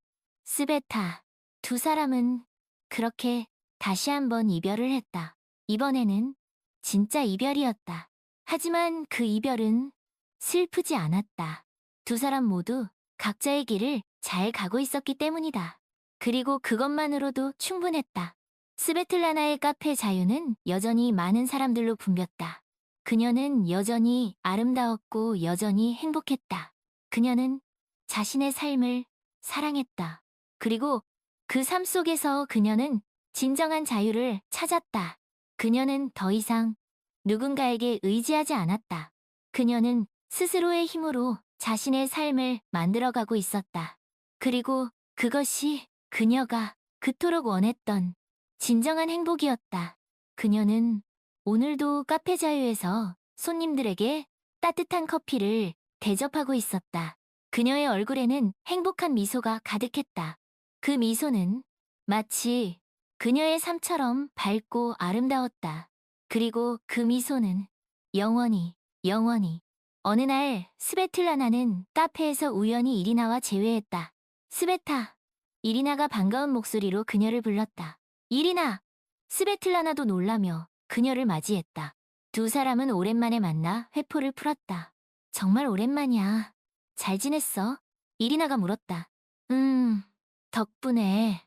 스베타. 두 사람은 그렇게 다시 한번 이별을 했다. 이번에는 진짜 이별이었다. 하지만 그 이별은 슬프지 않았다. 두 사람 모두 각자의 길을 잘 가고 있었기 때문이다. 그리고 그것만으로도 충분했다. 스베틀라나의 카페 자유는 여전히 많은 사람들로 붐볐다. 그녀는 여전히 아름다웠고 여전히 행복했다. 그녀는 자신의 삶을 사랑했다. 그리고 그 삶 속에서 그녀는 진정한 자유를 찾았다. 그녀는 더 이상 누군가에게 의지하지 않았다. 그녀는 스스로의 힘으로 자신의 삶을 만들어가고 있었다. 그리고 그것이 그녀가 그토록 원했던 진정한 행복이었다. 그녀는 오늘도 카페 자유에서 손님들에게 따뜻한 커피를 대접하고 있었다. 그녀의 얼굴에는 행복한 미소가 가득했다. 그 미소는 마치 그녀의 삶처럼 밝고 아름다웠다. 그리고 그 미소는 영원히, 영원히. 어느 날 스베틀라나는 카페에서 우연히 이리나와 재회했다. 스베타. 이리나가 반가운 목소리로 그녀를 불렀다. 이리나! 스베틀라나도 놀라며 그녀를 맞이했다. 두 사람은 오랜만에 만나 회포를 풀었다. 정말 오랜만이야. 잘 지냈어? 이리나가 물었다. 덕분에.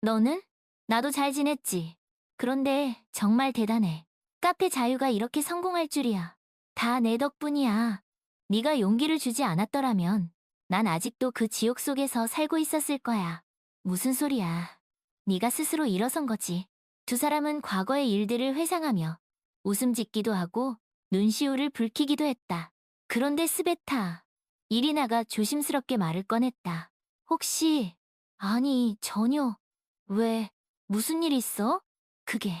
너는? 나도 잘 지냈지. 그런데 정말 대단해. 카페 자유가 이렇게 성공할 줄이야. 다 내 덕분이야. 네가 용기를 주지 않았더라면 난 아직도 그 지옥 속에서 살고 있었을 거야. 무슨 소리야. 네가 스스로 일어선 거지. 두 사람은 과거의 일들을 회상하며 웃음 짓기도 하고 눈시울을 붉히기도 했다. 그런데 스베타. 이리나가 조심스럽게 말을 꺼냈다. 혹시, 아니, 전혀 왜? 무슨 일 있어? 그게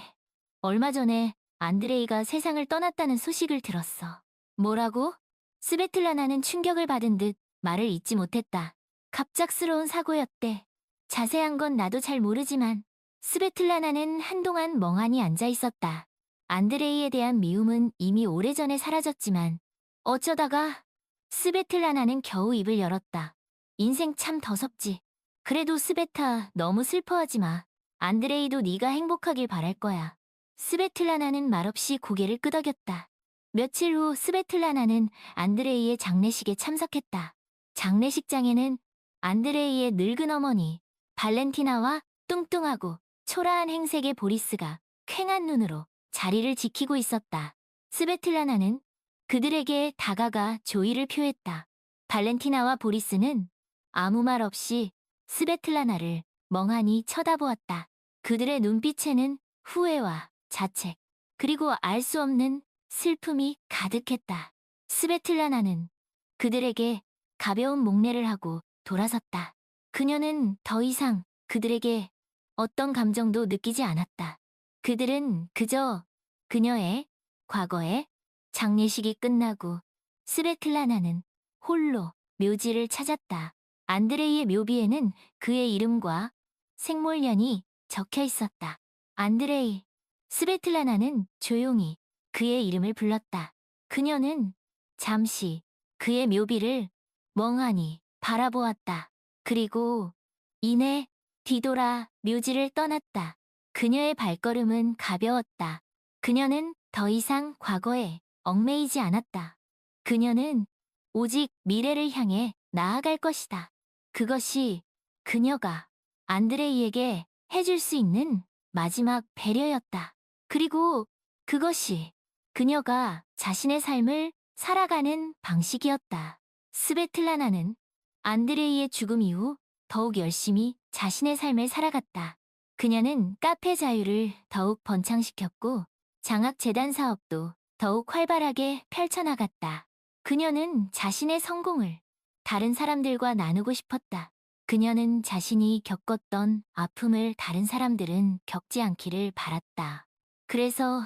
얼마 전에 안드레이가 세상을 떠났다는 소식을 들었어. 뭐라고? 스베틀라나는 충격을 받은 듯 말을 잇지 못했다. 갑작스러운 사고였대. 자세한 건 나도 잘 모르지만 스베틀라나는 한동안 멍하니 앉아 있었다. 안드레이에 대한 미움은 이미 오래전에 사라졌지만 어쩌다가 스베틀라나는 겨우 입을 열었다. 인생 참 더섭지. 그래도 스베타 너무 슬퍼하지 마. 안드레이도 네가 행복하길 바랄 거야. 스베틀라나는 말없이 고개를 끄덕였다. 며칠 후 스베틀라나는 안드레이의 장례식에 참석했다. 장례식장에는 안드레이의 늙은 어머니 발렌티나와 뚱뚱하고 초라한 행색의 보리스가 퀭한 눈으로 자리를 지키고 있었다. 스베틀라나는 그들에게 다가가 조의를 표했다. 발렌티나와 보리스는 아무 말 없이 스베틀라나를 멍하니 쳐다보았다. 그들의 눈빛에는 후회와 자책, 그리고 알 수 없는 슬픔이 가득했다. 스베틀라나는 그들에게 가벼운 목례를 하고 돌아섰다. 그녀는 더 이상 그들에게 어떤 감정도 느끼지 않았다. 그들은 그저 그녀의 과거에 장례식이 끝나고 스베틀라나는 홀로 묘지를 찾았다. 안드레이의 묘비에는 그의 이름과 생몰년이 적혀 있었다. 안드레이, 스베틀라나는 조용히 그의 이름을 불렀다. 그녀는 잠시 그의 묘비를 멍하니 바라보았다. 그리고 이내 뒤돌아 묘지를 떠났다. 그녀의 발걸음은 가벼웠다. 그녀는 더 이상 과거에 얽매이지 않았다. 그녀는 오직 미래를 향해 나아갈 것이다. 그것이 그녀가 안드레이에게 해줄 수 있는 마지막 배려였다. 그리고 그것이 그녀가 자신의 삶을 살아가는 방식이었다. 스베틀라나는 안드레이의 죽음 이후 더욱 열심히 자신의 삶을 살아갔다. 그녀는 카페 자유를 더욱 번창시켰고 장학재단 사업도 더욱 활발하게 펼쳐나갔다. 그녀는 자신의 성공을 다른 사람들과 나누고 싶었다. 그녀는 자신이 겪었던 아픔을 다른 사람들은 겪지 않기를 바랐다. 그래서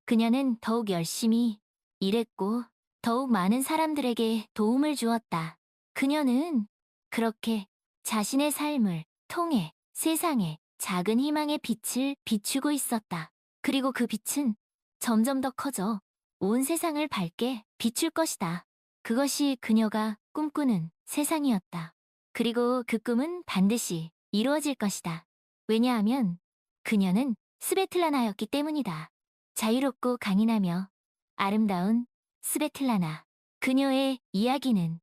그녀는 더욱 열심히 일했고 더욱 많은 사람들에게 도움을 주었다. 그녀는 그렇게 자신의 삶을 통해 세상에 작은 희망의 빛을 비추고 있었다. 그리고 그 빛은 점점 더 커져 온 세상을 밝게 비출 것이다. 그것이 그녀가 꿈꾸는 세상이었다. 그리고 그 꿈은 반드시 이루어질 것이다. 왜냐하면 그녀는 스베틀라나였기 때문이다. 자유롭고 강인하며 아름다운 스베틀라나. 그녀의 이야기는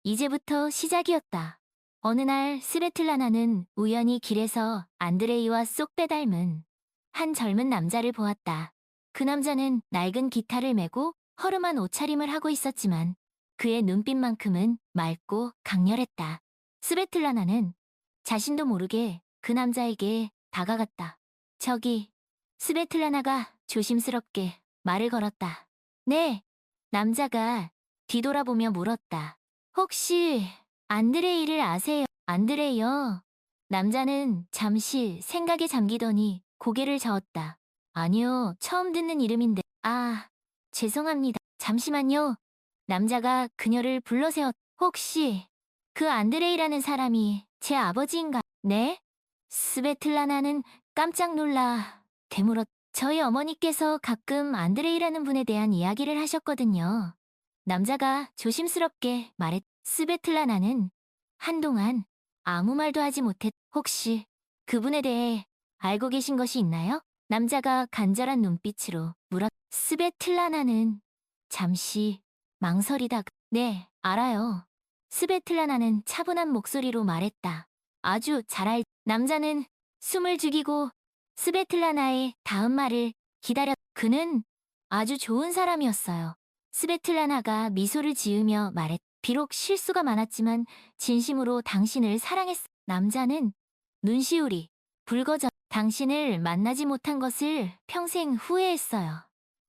이제부터 시작이었다. 어느 날 스베틀라나는 우연히 길에서 안드레이와 쏙 빼닮은 한 젊은 남자를 보았다. 그 남자는 낡은 기타를 메고 허름한 옷차림을 하고 있었지만 그의 눈빛만큼은 맑고 강렬했다. 스베틀라나는 자신도 모르게 그 남자에게 다가갔다. 저기, 스베틀라나가 조심스럽게 말을 걸었다. 네, 남자가 뒤돌아보며 물었다. 혹시 안드레이를 아세요? 안드레이요? 남자는 잠시 생각에 잠기더니 고개를 저었다. 아니요, 처음 듣는 이름인데. 아, 죄송합니다. 잠시만요. 남자가 그녀를 불러세웠. 혹시 그 안드레이라는 사람이 제 아버지인가? 네? 스베틀라나는 깜짝 놀라 되물었. 저희 어머니께서 가끔 안드레이라는 분에 대한 이야기를 하셨거든요. 남자가 조심스럽게 말했. 스베틀라나는 한동안 아무 말도 하지 못했. 혹시 그분에 대해 알고 계신 것이 있나요? 남자가 간절한 눈빛으로 물었. 스베틀라나는 잠시 망설이다가 네, 알아요. 스베틀라나는 차분한 목소리로 말했다. 아주 잘 알. 남자는 숨을 죽이고 스베틀라나의 다음 말을 기다렸. 그는 아주 좋은 사람이었어요. 스베틀라나가 미소를 지으며 말했. 비록 실수가 많았지만 진심으로 당신을 사랑했. 남자는 눈시울이 붉어져. 당신을 만나지 못한 것을 평생 후회했어요.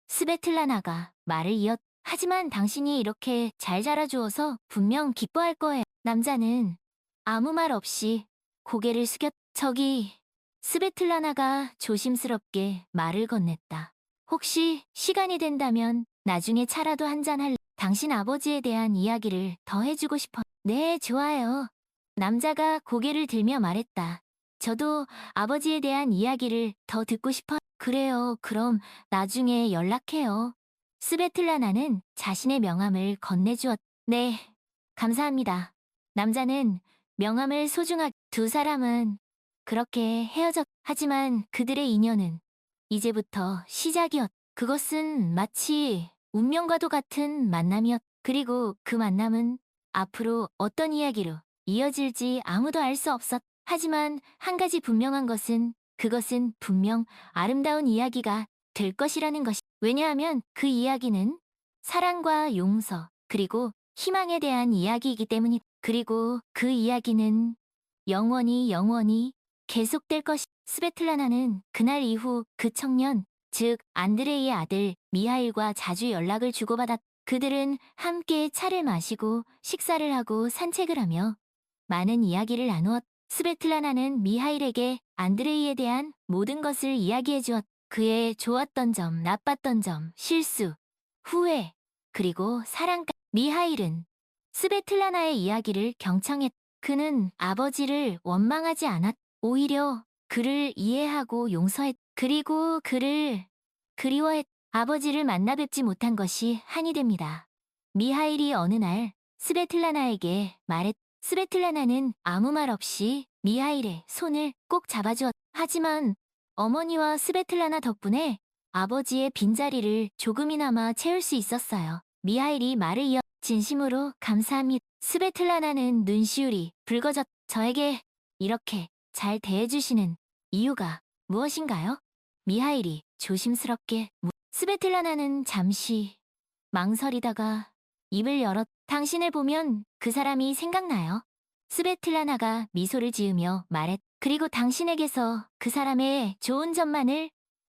스베틀라나가 말을 이었. 하지만 당신이 이렇게 잘 자라주어서 분명 기뻐할 거예요. 남자는 아무 말 없이 고개를 숙였. 저기, 스베틀라나가 조심스럽게 말을 건넸다. 혹시 시간이 된다면 나중에 차라도 한잔 할래? 당신 아버지에 대한 이야기를 더 해주고 싶어. 네, 좋아요. 남자가 고개를 들며 말했다. 저도 아버지에 대한 이야기를 더 듣고 싶어. 그래요. 그럼 나중에 연락해요. 스베틀라나는 자신의 명함을 건네주었다. 네, 감사합니다. 남자는 명함을 소중하게 두 사람은 그렇게 헤어졌. 하지만 그들의 인연은 이제부터 시작이었. 그것은 마치 운명과도 같은 만남이었. 그리고 그 만남은 앞으로 어떤 이야기로 이어질지 아무도 알 수 없었. 하지만 한 가지 분명한 것은 그것은 분명 아름다운 이야기가 될 것이라는 것이. 왜냐하면 그 이야기는 사랑과 용서 그리고 희망에 대한 이야기이기 때문이. 그리고 그 이야기는 영원히 계속될 것이. 스베틀라나는 그날 이후 그 청년, 즉 안드레이의 아들 미하일과 자주 연락을 주고받았. 그들은 함께 차를 마시고 식사를 하고 산책을 하며 많은 이야기를 나누었. 스베틀라나는 미하일에게 안드레이에 대한 모든 것을 이야기해 주었. 그의 좋았던 점, 나빴던 점, 실수, 후회, 그리고 사랑까지. 미하일은 스베틀라나의 이야기를 경청했. 그는 아버지를 원망하지 않았. 오히려 그를 이해하고 용서했. 그리고 그를 그리워했. 아버지를 만나 뵙지 못한 것이 한이 됩니다. 미하일이 어느 날 스베틀라나에게 말했. 스베틀라나는 아무 말 없이 미하일의 손을 꼭 잡아주었. 하지만 어머니와 스베틀라나 덕분에 아버지의 빈자리를 조금이나마 채울 수 있었어요. 미하일이 말을 이어 진심으로 감사합니다. 스베틀라나는 눈시울이 붉어졌. 저에게 이렇게 잘 대해주시는 이유가 무엇인가요? 미하일이 조심스럽게 스베틀라나는 잠시 망설이다가 입을 열었. 당신을 보면 그 사람이 생각나요. 스베틀라나가 미소를 지으며 말했. 그리고 당신에게서 그 사람의 좋은 점만을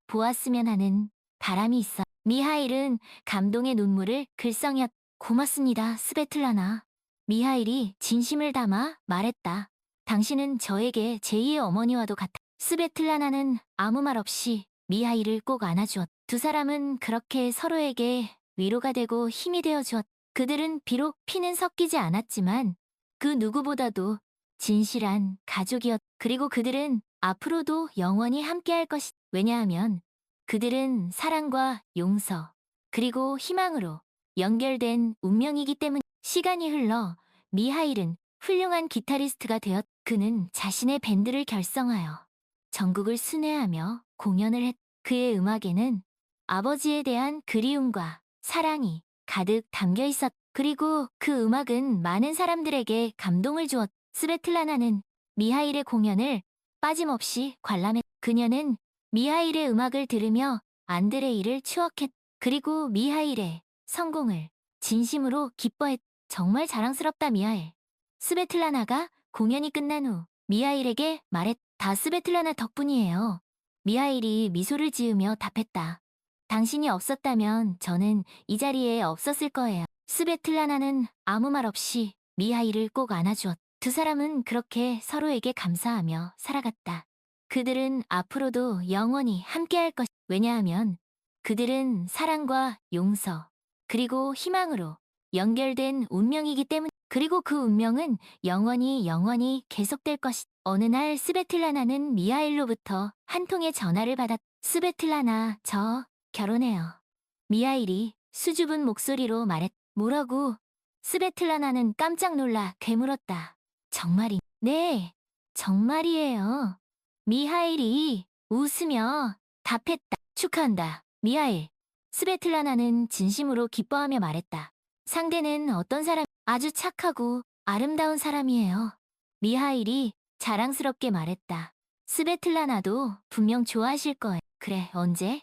보았으면 하는 바람이 있어. 미하일은 감동의 눈물을 글썽였. 고맙습니다, 스베틀라나. 미하일이 진심을 담아 말했다. 당신은 저에게 제2의 어머니와도 같아. 스베틀라나는 아무 말 없이 미하일을 꼭 안아주었. 두 사람은 그렇게 서로에게 위로가 되고 힘이 되어 주었. 그들은 비록 피는 섞이지 않았지만 그 누구보다도 진실한 가족이었. 그리고 그들은 앞으로도 영원히 함께할 것이. 왜냐하면 그들은 사랑과 용서 그리고 희망으로 연결된 운명이기 때문. 시간이 흘러 미하일은 훌륭한 기타리스트가 되었. 그는 자신의 밴드를 결성하여 전국을 순회하며 공연을 했. 그의 음악에는 아버지에 대한 그리움과 사랑이 가득 담겨 있었. 그리고 그 음악은 많은 사람들에게 감동을 주었. 스베틀라나는 미하일의 공연을 빠짐없이 관람했. 그녀는 미하일의 음악을 들으며 안드레이를 추억했. 그리고 미하일의 성공을 진심으로 기뻐했. 정말 자랑스럽다, 미하일. 스베틀라나가 공연이 끝난 후 미하일에게 말했. 다 스베틀라나 덕분이에요. 미하일이 미소를 지으며 답했다. 당신이 없었다면 저는 이 자리에 없었을 거예요. 스베틀라나는 아무 말 없이 미하일을 꼭 안아주었. 두 사람은 그렇게 서로에게 감사하며 살아갔다. 그들은 앞으로도 영원히 함께할 것. 왜냐하면 그들은 사랑과 용서 그리고 희망으로 연결된 운명이기 때문. 그리고 그 운명은 영원히 계속될 것이. 어느 날 스베틀라나는 미하일로부터 한 통의 전화를 받았. 스베틀라나, 저 결혼해요. 미하일이 수줍은 목소리로 말했. 뭐라고? 스베틀라나는 깜짝 놀라 되물었다. 정말이? 네, 정말이에요. 미하일이 웃으며 답했다. 축하한다, 미하일. 스베틀라나는 진심으로 기뻐하며 말했다. 상대는 어떤 사람? 아주 착하고 아름다운 사람이에요. 미하일이 자랑스럽게 말했다. 스베틀라나도 분명 좋아하실 거예요. 그래, 언제?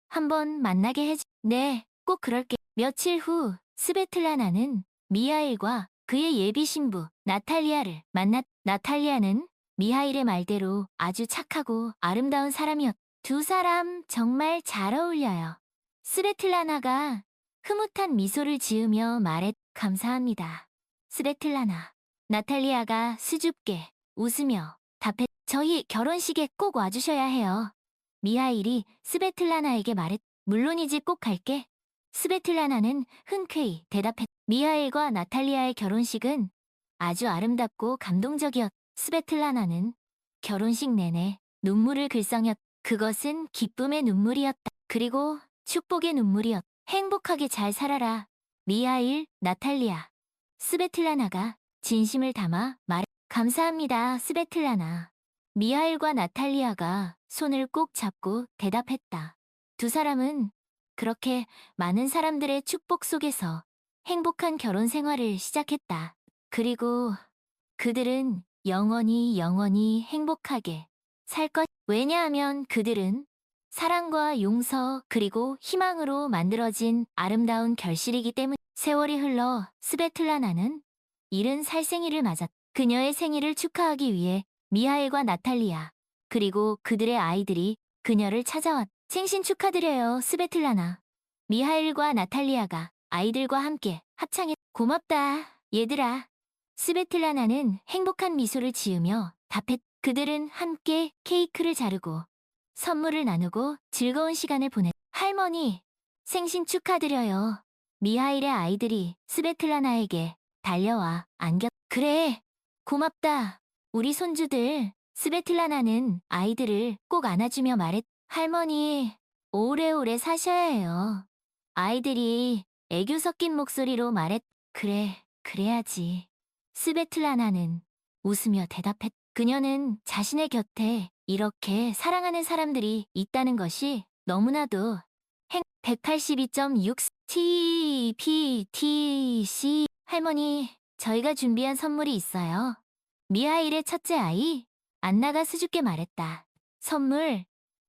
한번 만나게 해줘. 네, 꼭 그럴게. 며칠 후 스베틀라나는 미하일과 그의 예비 신부 나탈리아를 만났. 나탈리아는 미하일의 말대로 아주 착하고 아름다운 사람이었. 두 사람 정말 잘 어울려요. 스베틀라나가 흐뭇한 미소를 지으며 말했. 감사합니다, 스베틀라나. 나탈리아가 수줍게 웃으며 답했. 저희 결혼식에 꼭 와주셔야 해요. 미하일이 스베틀라나에게 말했. 물론이지 꼭 갈게. 스베틀라나는 흔쾌히 대답했. 미하일과 나탈리아의 결혼식은 아주 아름답고 감동적이었. 스베틀라나는 결혼식 내내 눈물을 글썽였. 그것은 기쁨의 눈물이었다. 그리고 축복의 눈물이었. 행복하게 잘 살아라. 미하일, 나탈리아. 스베틀라나가 진심을 담아 말했. 감사합니다, 스베틀라나. 미하일과 나탈리아가 손을 꼭 잡고 대답했다. 두 사람은 그렇게 많은 사람들의 축복 속에서 행복한 결혼 생활을 시작했다. 그리고 그들은 영원히 행복하게 살 것. 왜냐하면 그들은 사랑과 용서 그리고 희망으로 만들어진 아름다운 결실이기 때문. 세월이 흘러 스베틀라나는 이른 살생일을 맞았. 그녀의 생일을 축하하기 위해 미하일과 나탈리아 그리고 그들의 아이들이 그녀를 찾아왔. 생신 축하드려요, 스베틀라나. 미하일과 나탈리아가 아이들과 함께 합창했. 고맙다, 얘들아. 스베틀라나는 행복한 미소를 지으며 답했. 그들은 함께 케이크를 자르고 선물을 나누고 즐거운 시간을 보냈. 할머니, 생신 축하드려요. 미하일의 아이들이 스베틀라나에게 달려와 안겼. 그래, 고맙다. 우리 손주들. 스베틀라나는 아이들을 꼭 안아주며 말했. 할머니, 오래오래 사셔야 해요. 아이들이 애교 섞인 목소리로 말했. 그래, 그래야지. 스베틀라나는 웃으며 대답했. 그녀는 자신의 곁에 이렇게 사랑하는 사람들이 있다는 것이 너무나도 182.6 TPTC. 할머니, 저희가 준비한 선물이 있어요. 미하일의 첫째 아이, 안나가 수줍게 말했다. 선물?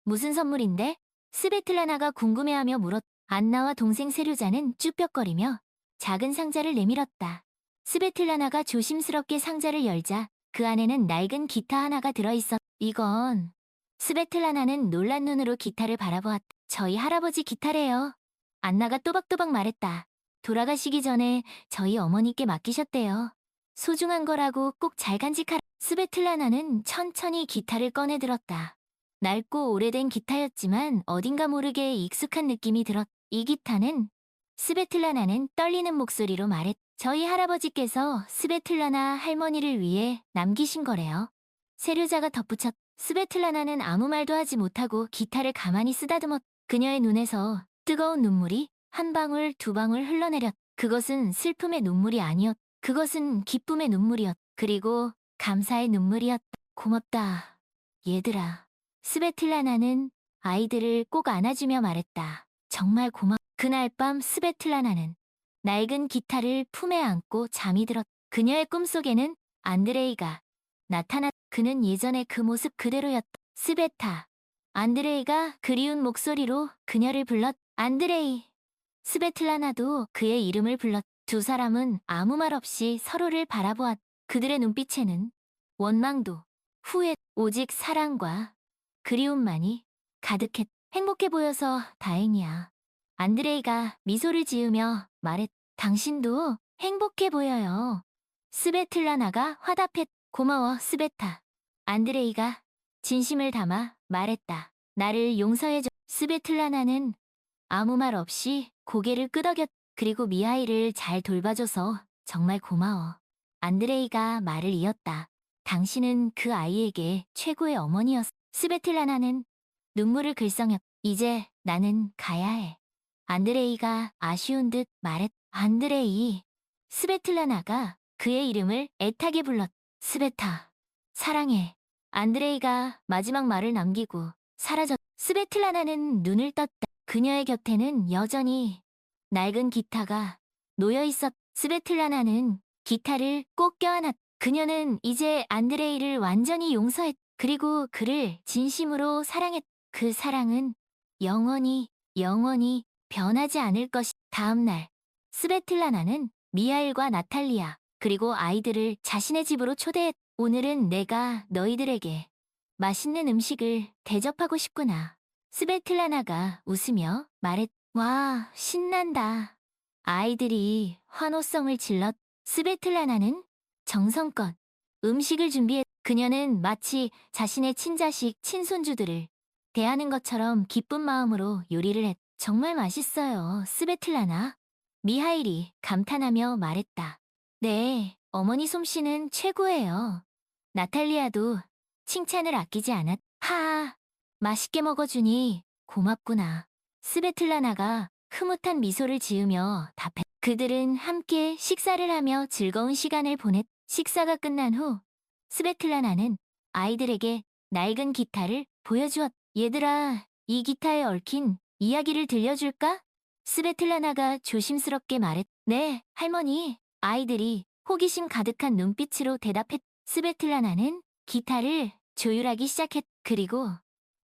무슨 선물인데? 스베틀라나가 궁금해하며 물었. 안나와 동생 세류자는 쭈뼛거리며 작은 상자를 내밀었다. 스베틀라나가 조심스럽게 상자를 열자 그 안에는 낡은 기타 하나가 들어있었. 이건... 스베틀라나는 놀란 눈으로 기타를 바라보았다. 저희 할아버지 기타래요. 안나가 또박또박 말했다. 돌아가시기 전에 저희 어머니께 맡기셨대요. 소중한 거라고 꼭 잘 간직하라. 스베틀라나는 천천히 기타를 꺼내 들었다. 낡고 오래된 기타였지만 어딘가 모르게 익숙한 느낌이 들었. 이 기타는... 스베틀라나는 떨리는 목소리로 말했. 저희 할아버지께서 스베틀라나 할머니를 위해 남기신 거래요. 세류자가 덧붙였. 스베틀라나는 아무 말도 하지 못하고 기타를 가만히 쓰다듬었. 그녀의 눈에서 뜨거운 눈물이 한 방울 두 방울 흘러내렸. 그것은 슬픔의 눈물이 아니었. 그것은 기쁨의 눈물이었. 그리고 감사의 눈물이었다. 고맙다, 얘들아. 스베틀라나는 아이들을 꼭 안아주며 말했다. 정말 그날 밤 스베틀라나는 낡은 기타를 품에 안고 잠이 들었. 그녀의 꿈속에는 안드레이가 나타났. 그는 예전의 그 모습 그대로였다. 스베타. 안드레이가 그리운 목소리로 그녀를 불렀. 안드레이. 스베틀라나도 그의 이름을 불렀. 두 사람은 아무 말 없이 서로를 바라보았. 그들의 눈빛에는 원망도, 후회, 오직 사랑과 그리움만이 가득했. 행복해 보여서 다행이야. 안드레이가 미소를 지으며 말했. 당신도 행복해 보여요. 스베틀라나가 화답했. 고마워, 스베타. 안드레이가 진심을 담아 말했다. 나를 용서해줘. 스베틀라나는 아무 말 없이 고개를 끄덕였. 그리고 미하일을 잘 돌봐줘서 정말 고마워. 안드레이가 말을 이었다. 당신은 그 아이에게 최고의 어머니였어. 스베틀라나는 눈물을 글썽였. 이제 나는 가야 해. 안드레이가 아쉬운 듯 말했. 안드레이. 스베틀라나가 그의 이름을 애타게 불렀. 스베타. 사랑해. 안드레이가 마지막 말을 남기고 사라졌. 스베틀라나는 눈을 떴다. 그녀의 곁에는 여전히 낡은 기타가 놓여있었. 스베틀라나는 기타를 꼭 껴안았. 그녀는 이제 안드레이를 완전히 용서했. 그리고 그를 진심으로 사랑했. 그 사랑은 영원히 변하지 않을 것이. 다음 날 스베틀라나는 미하일과 나탈리아 그리고 아이들을 자신의 집으로 초대했. 오늘은 내가 너희들에게 맛있는 음식을 대접하고 싶구나. 스베틀라나가 웃으며 말했. 와, 신난다. 아이들이 환호성을 질렀. 스베틀라나는 정성껏 음식을 준비했. 그녀는 마치 자신의 친자식, 친손주들을 대하는 것처럼 기쁜 마음으로 요리를 했. 정말 맛있어요, 스베틀라나. 미하일이 감탄하며 말했다. 네, 어머니 솜씨는 최고예요. 나탈리아도 칭찬을 아끼지 않았. 하, 맛있게 먹어주니 고맙구나. 스베틀라나가 흐뭇한 미소를 지으며 답했. 그들은 함께 식사를 하며 즐거운 시간을 보냈. 식사가 끝난 후 스베틀라나는 아이들에게 낡은 기타를 보여주었. 얘들아, 이 기타에 얽힌 이야기를 들려줄까? 스베틀라나가 조심스럽게 말했. 네, 할머니. 아이들이 호기심 가득한 눈빛으로 대답했. 스베틀라나는 기타를 조율하기 시작했. 그리고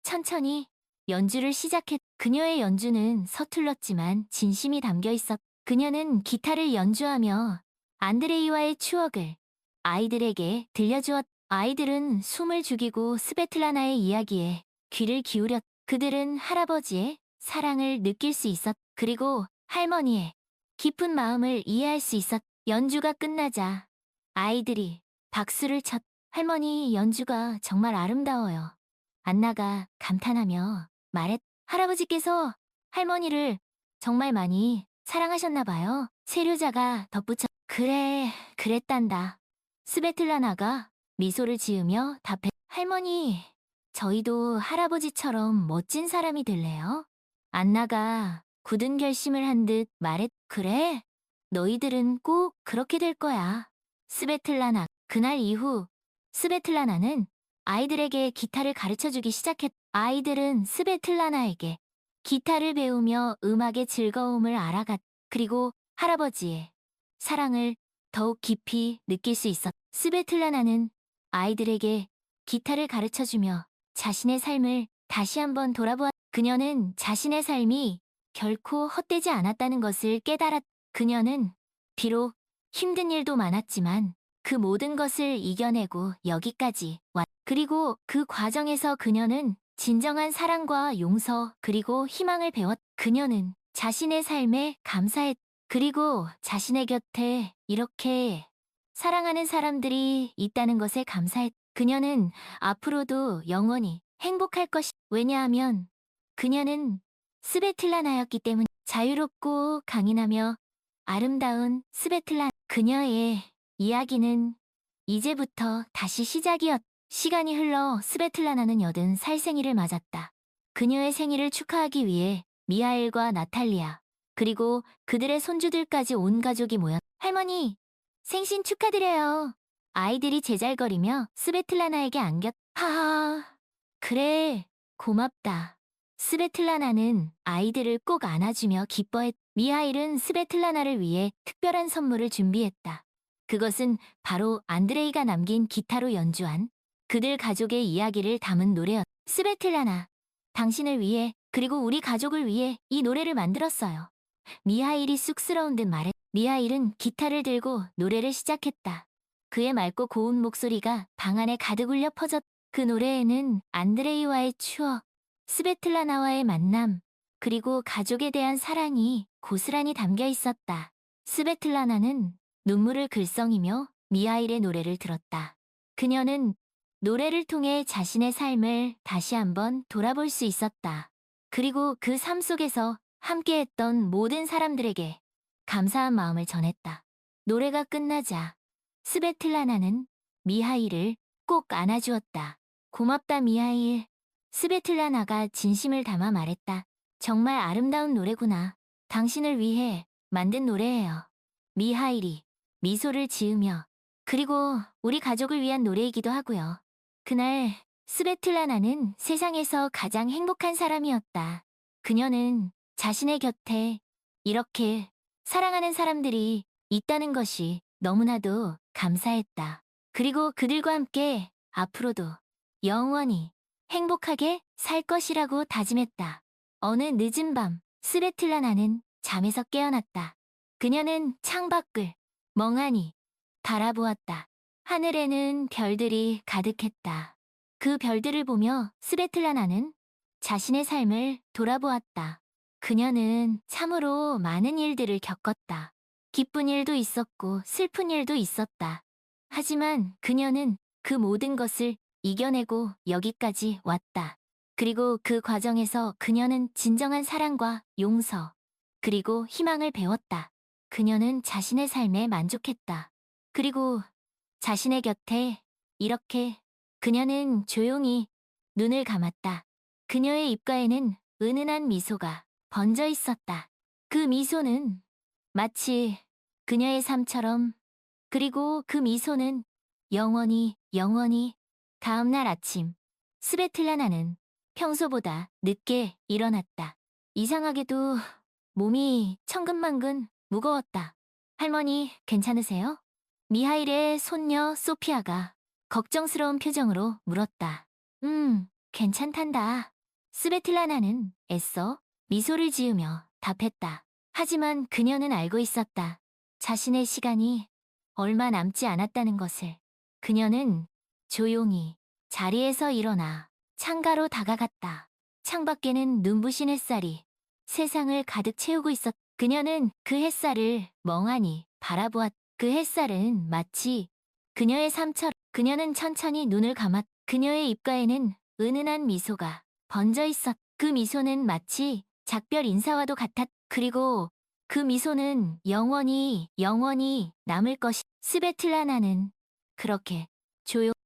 천천히 연주를 시작했. 그녀의 연주는 서툴렀지만 진심이 담겨 있었. 그녀는 기타를 연주하며 안드레이와의 추억을 아이들에게 들려주었. 아이들은 숨을 죽이고 스베틀라나의 이야기에 귀를 기울였. 그들은 할아버지의 사랑을 느낄 수 있었. 그리고 할머니의 깊은 마음을 이해할 수 있었. 연주가 끝나자 아이들이 박수를 쳤. 할머니 연주가 정말 아름다워요. 안나가 감탄하며 말했. 할아버지께서 할머니를 정말 많이 사랑하셨나 봐요. 세류자가 덧붙여. 그래, 그랬단다. 스베틀라나가 미소를 지으며 답했. 할머니, 저희도 할아버지처럼 멋진 사람이 될래요? 안나가 굳은 결심을 한 듯 말했. 그래, 너희들은 꼭 그렇게 될 거야. 스베틀라나. 그날 이후 스베틀라나는 아이들에게 기타를 가르쳐주기 시작했. 아이들은 스베틀라나에게 기타를 배우며 음악의 즐거움을 알아갔. 그리고 할아버지의 사랑을 더욱 깊이 느낄 수 있었. 스베틀라나는 아이들에게 기타를 가르쳐주며 자신의 삶을 다시 한번 돌아보았. 그녀는 자신의 삶이 결코 헛되지 않았다는 것을 깨달았. 그녀는 비록 힘든 일도 많았지만 그 모든 것을 이겨내고 여기까지 왔. 그리고 그 과정에서 그녀는 진정한 사랑과 용서 그리고 희망을 배웠. 그녀는 자신의 삶에 감사했. 그리고 자신의 곁에 이렇게 사랑하는 사람들이 있다는 것에 감사했. 그녀는 앞으로도 영원히 행복할 것이. 왜냐하면 그녀는 스베틀라나였기 때문. 자유롭고 강인하며 아름다운 스베틀라. 그녀의 이야기는 이제부터 다시 시작이었. 시간이 흘러 스베틀라나는 80살 생일을 맞았다. 그녀의 생일을 축하하기 위해 미하엘과 나탈리아 그리고 그들의 손주들까지 온 가족이 모였. 할머니, 생신 축하드려요. 아이들이 제잘거리며 스베틀라나에게 안겼. 하하, 그래, 고맙다. 스베틀라나는 아이들을 꼭 안아주며 기뻐했. 미하일은 스베틀라나를 위해 특별한 선물을 준비했다. 그것은 바로 안드레이가 남긴 기타로 연주한 그들 가족의 이야기를 담은 노래였. 스베틀라나, 당신을 위해 그리고 우리 가족을 위해 이 노래를 만들었어요. 미하일이 쑥스러운 듯 말했. 미하일은 기타를 들고 노래를 시작했다. 그의 맑고 고운 목소리가 방 안에 가득 울려 퍼졌. 그 노래에는 안드레이와의 추억, 스베틀라나와의 만남, 그리고 가족에 대한 사랑이 고스란히 담겨 있었다. 스베틀라나는 눈물을 글썽이며 미하일의 노래를 들었다. 그녀는 노래를 통해 자신의 삶을 다시 한번 돌아볼 수 있었다. 그리고 그 삶 속에서 함께했던 모든 사람들에게 감사한 마음을 전했다. 노래가 끝나자 스베틀라나는 미하일을 꼭 안아주었다. 고맙다 미하일. 스베틀라나가 진심을 담아 말했다. 정말 아름다운 노래구나. 당신을 위해 만든 노래예요. 미하일이 미소를 지으며 그리고 우리 가족을 위한 노래이기도 하고요. 그날 스베틀라나는 세상에서 가장 행복한 사람이었다. 그녀는 자신의 곁에 이렇게 사랑하는 사람들이 있다는 것이 너무나도 감사했다. 그리고 그들과 함께 앞으로도 영원히 행복하게 살 것이라고 다짐했다. 어느 늦은 밤, 스베틀라나는 잠에서 깨어났다. 그녀는 창밖을 멍하니 바라보았다. 하늘에는 별들이 가득했다. 그 별들을 보며 스베틀라나는 자신의 삶을 돌아보았다. 그녀는 참으로 많은 일들을 겪었다. 기쁜 일도 있었고 슬픈 일도 있었다. 하지만 그녀는 그 모든 것을 이겨내고 여기까지 왔다. 그리고 그 과정에서 그녀는 진정한 사랑과 용서, 그리고 희망을 배웠다. 그녀는 자신의 삶에 만족했다. 그리고 자신의 곁에 이렇게 그녀는 조용히 눈을 감았다. 그녀의 입가에는 은은한 미소가 번져 있었다. 그 미소는 마치 그녀의 삶처럼, 그리고 그 미소는 영원히 다음날 아침 스베틀라나는 평소보다 늦게 일어났다. 이상하게도 몸이 천근만근 무거웠다. 할머니, 괜찮으세요? 미하일의 손녀 소피아가 걱정스러운 표정으로 물었다. 괜찮단다. 스베틀라나는 애써 미소를 지으며 답했다. 하지만 그녀는 알고 있었다. 자신의 시간이 얼마 남지 않았다는 것을. 그녀는 조용히 자리에서 일어나 창가로 다가갔다. 창밖에는 눈부신 햇살이 세상을 가득 채우고 있었다. 그녀는 그 햇살을 멍하니 바라보았다. 그 햇살은 마치 그녀의 삶처럼. 그녀는 천천히 눈을 감았다. 그녀의 입가에는 은은한 미소가 번져 있었다. 그 미소는 마치 작별 인사와도 같았다. 그리고 그 미소는 영원히 남을 것이. 스베틀라나는 그렇게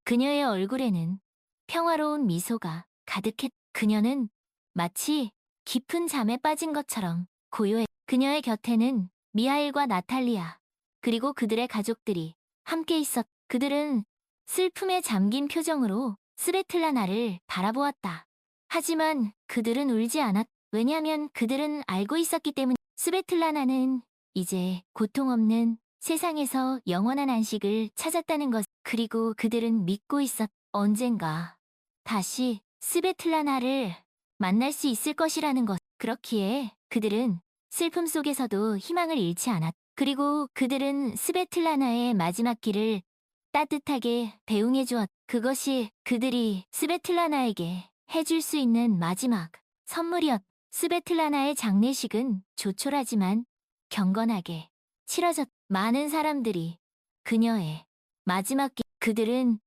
그녀의 얼굴에는 평화로운 미소가 가득했다. 그녀는 마치 깊은 잠에 빠진 것처럼 고요해. 그녀의 곁에는 미하일과 나탈리아, 그리고 그들의 가족들이 함께 있었다. 그들은 슬픔에 잠긴 표정으로 스베틀라나를 바라보았다. 하지만 그들은 울지 않았다. 왜냐하면 그들은 알고 있었기 때문. 스베틀라나는 이제 고통 없는 세상에서 영원한 안식을 찾았다는 것. 그리고 그들은 믿고 있었다. 언젠가 다시 스베틀라나를 만날 수 있을 것이라는 것. 그렇기에 그들은 슬픔 속에서도 희망을 잃지 않았다. 그리고 그들은 스베틀라나의 마지막 길을 따뜻하게 배웅해 주었다. 그것이 그들이 스베틀라나에게 해줄 수 있는 마지막 선물이었다. 스베틀라나의 장례식은 조촐하지만 경건하게 치러졌다. 많은 사람들이 그녀의 마지막 길. 그들은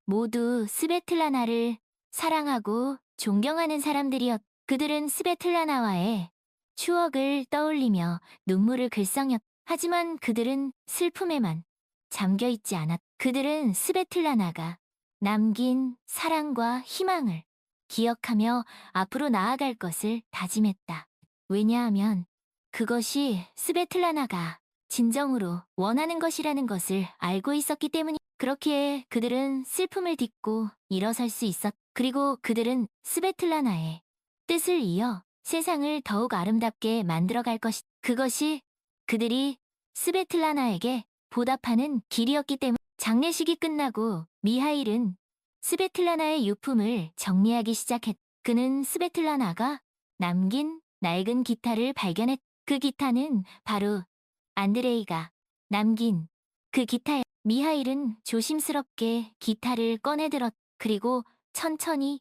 모두 스베틀라나를 사랑하고 존경하는 사람들이었다. 그들은 스베틀라나와의 추억을 떠올리며 눈물을 글썽였다. 하지만 그들은 슬픔에만 잠겨있지 않았다. 그들은 스베틀라나가 남긴 사랑과 희망을 기억하며 앞으로 나아갈 것을 다짐했다. 왜냐하면 그것이 스베틀라나가 진정으로 원하는 것이라는 것을 알고 있었기 때문이. 그렇기에 그들은 슬픔을 딛고 일어설 수 있었다. 그리고 그들은 스베틀라나의 뜻을 이어 세상을 더욱 아름답게 만들어갈 것이다. 그것이 그들이 스베틀라나에게 보답하는 길이었기 때문. 장례식이 끝나고 미하일은 스베틀라나의 유품을 정리하기 시작했다. 그는 스베틀라나가 남긴 낡은 기타를 발견했다. 그 기타는 바로 안드레이가 남긴 그 기타야. 미하일은 조심스럽게 기타를 꺼내들었다. 그리고 천천히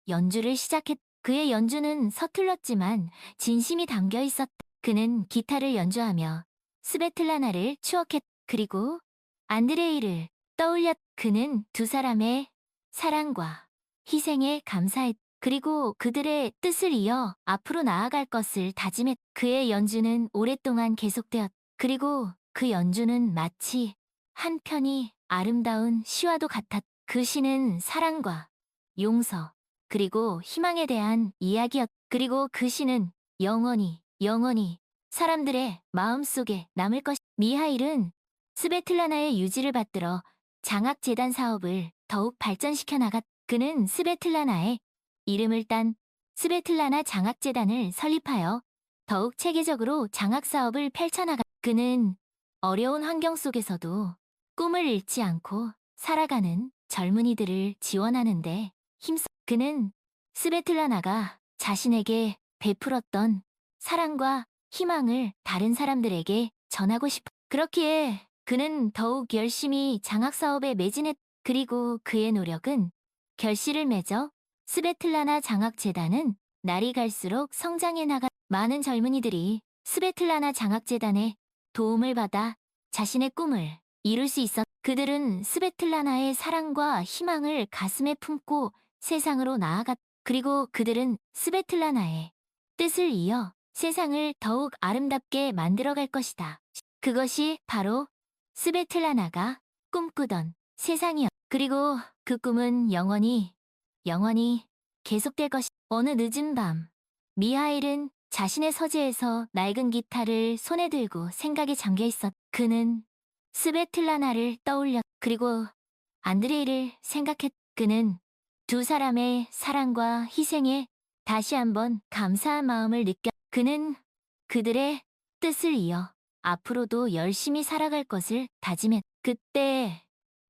연주를 시작했다. 그의 연주는 서툴렀지만 진심이 담겨 있었다. 그는 기타를 연주하며 스베틀라나를 추억했다. 그리고 안드레이를 떠올렸다. 그는 두 사람의 사랑과 희생에 감사했다. 그리고 그들의 뜻을 이어 앞으로 나아갈 것을 다짐했다. 그의 연주는 오랫동안 계속되었다. 그리고 그 연주는 마치 한 편이 아름다운 시와도 같았다. 그 시는 사랑과 용서, 그리고 희망에 대한 이야기였다. 그리고 그 시는 영원히 사람들의 마음속에 남을 것. 미하일은 스베틀라나의 유지를 받들어 장학재단 사업을 더욱 발전시켜 나갔다. 그는 스베틀라나의 이름을 딴 스베틀라나 장학재단을 설립하여 더욱 체계적으로 장학사업을 펼쳐나갔다. 그는 어려운 환경 속에서도 꿈을 잃지 않고 살아가는 젊은이들을 지원하는데 힘써. 그는 스베틀라나가 자신에게 베풀었던 사랑과 희망을 다른 사람들에게 전하고 싶어. 그렇기에 그는 더욱 열심히 장학사업에 매진했다. 그리고 그의 노력은 결실을 맺어 스베틀라나 장학재단은 날이 갈수록 성장해 나가. 많은 젊은이들이 스베틀라나 장학재단의 도움을 받아 자신의 꿈을 이룰 수 있었다. 그들은 스베틀라나의 사랑과 희망을 가슴에 품고 세상으로 나아갔. 그리고 그들은 스베틀라나의 뜻을 이어 세상을 더욱 아름답게 만들어갈 것이다. 그것이 바로 스베틀라나가 꿈꾸던 세상이었. 그리고 그 꿈은 영원히 계속될 것이. 어느 늦은 밤, 미하일은 자신의 서재에서 낡은 기타를 손에 들고 생각에 잠겨 있었. 그는 스베틀라나를 떠올렸. 그리고 안드레이를 생각했. 그는 두 사람의 사랑과 희생에 다시 한번 감사한 마음을 느꼈. 그는 그들의 뜻을 이어 앞으로도 열심히 살아갈 것을 다짐했. 그때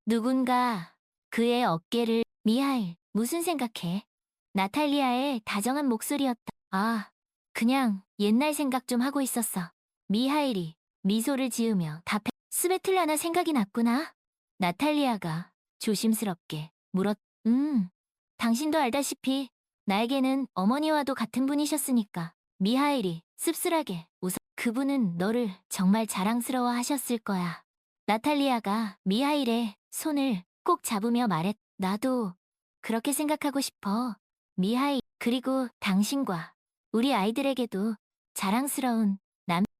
누군가 그의 어깨를. 미하일, 무슨 생각해? 나탈리아의 다정한 목소리였다. 아, 그냥 옛날 생각 좀 하고 있었어. 미하일이 미소를 지으며 답해. 스베틀라나 생각이 났구나. 나탈리아가 조심스럽게 물었. 당신도 알다시피 나에게는 어머니와도 같은 분이셨으니까. 미하일이 씁쓸하게 웃어. 그분은 너를 정말 자랑스러워 하셨을 거야. 나탈리아가 미하일의 손을 꼭 잡으며 말했. 나도 그렇게 생각하고 싶어. 미하일, 그리고 당신과 우리 아이들에게도 자랑스러운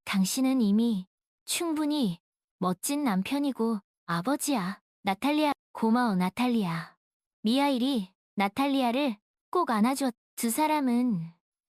당신은 이미 충분히 멋진 남편이고 아버지야. 나탈리아, 고마워 나탈리아. 미하일이 나탈리아를 꼭 안아주었. 두 사람은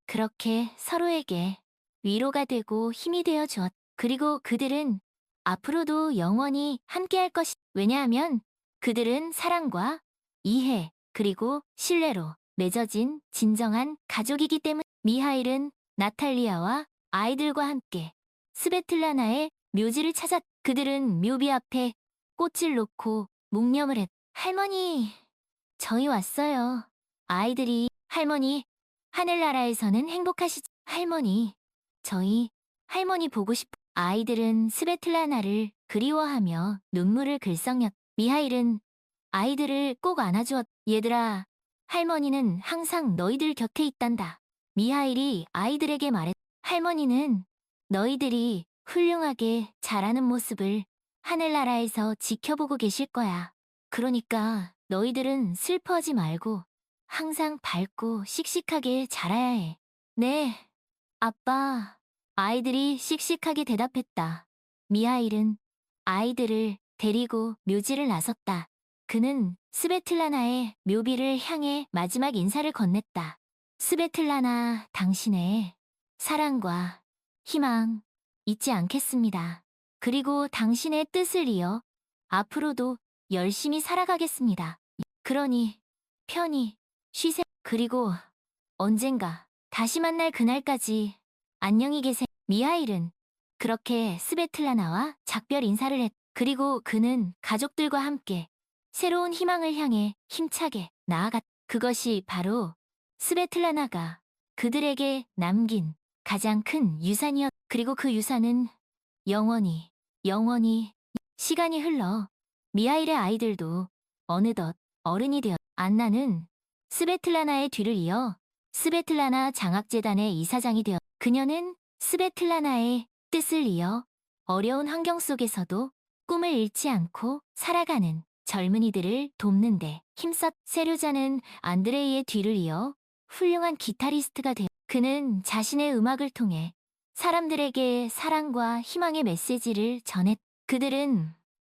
그렇게 서로에게 위로가 되고 힘이 되어 주었. 그리고 그들은 앞으로도 영원히 함께할 것이. 왜냐하면 그들은 사랑과 이해 그리고 신뢰로 맺어진 진정한 가족이기 때문. 미하일은 나탈리아와 아이들과 함께 스베틀라나의 묘지를 찾았. 그들은 묘비 앞에 꽃을 놓고 묵념을 했. 할머니, 저희 왔어요. 아이들이, 할머니, 하늘나라에서는 행복하시죠? 할머니, 저희 할머니 보고 싶어. 아이들은 스베틀라나를 그리워하며 눈물을 글썽였. 미하일은 아이들을 꼭 안아주었. 얘들아, 할머니는 항상 너희들 곁에 있단다. 미하일이 아이들에게 말했. 할머니는 너희들이 훌륭하게 자라는 모습을 하늘나라에서 지켜보고 계실 거야. 그러니까 너희들은 슬퍼하지 말고 항상 밝고 씩씩하게 자라야 해. 네, 아빠. 아이들이 씩씩하게 대답했다. 미하일은 아이들을 데리고 묘지를 나섰다. 그는 스베틀라나의 묘비를 향해 마지막 인사를 건넸다. 스베틀라나, 당신의 사랑과 희망 잊지 않겠습니다. 그리고 당신의 뜻을 이어 앞으로도 열심히 살아가겠습니다. 그러니 편히 쉬세. 그리고 언젠가 다시 만날 그날까지 안녕히 계세. 미하일은 그렇게 스베틀라나와 작별 인사를 했. 그리고 그는 가족들과 함께 새로운 희망을 향해 힘차게 나아갔. 그것이 바로 스베틀라나가 그들에게 남긴 가장 큰 유산이었. 그리고 그 유산은 영원히 시간이 흘러 미하일의 아이들도 어느덧 어른이 되었. 안나는 스베틀라나의 뒤를 이어 스베틀라나 장학재단의 이사장이 되었. 그녀는 스베틀라나의 뜻을 이어 어려운 환경 속에서도 꿈을 잃지 않고 살아가는 젊은이들을 돕는데 힘썼. 세류자는 안드레이의 뒤를 이어 훌륭한 기타리스트가 되었. 그는 자신의 음악을 통해 사람들에게 사랑과 희망의 메시지를 전했. 그들은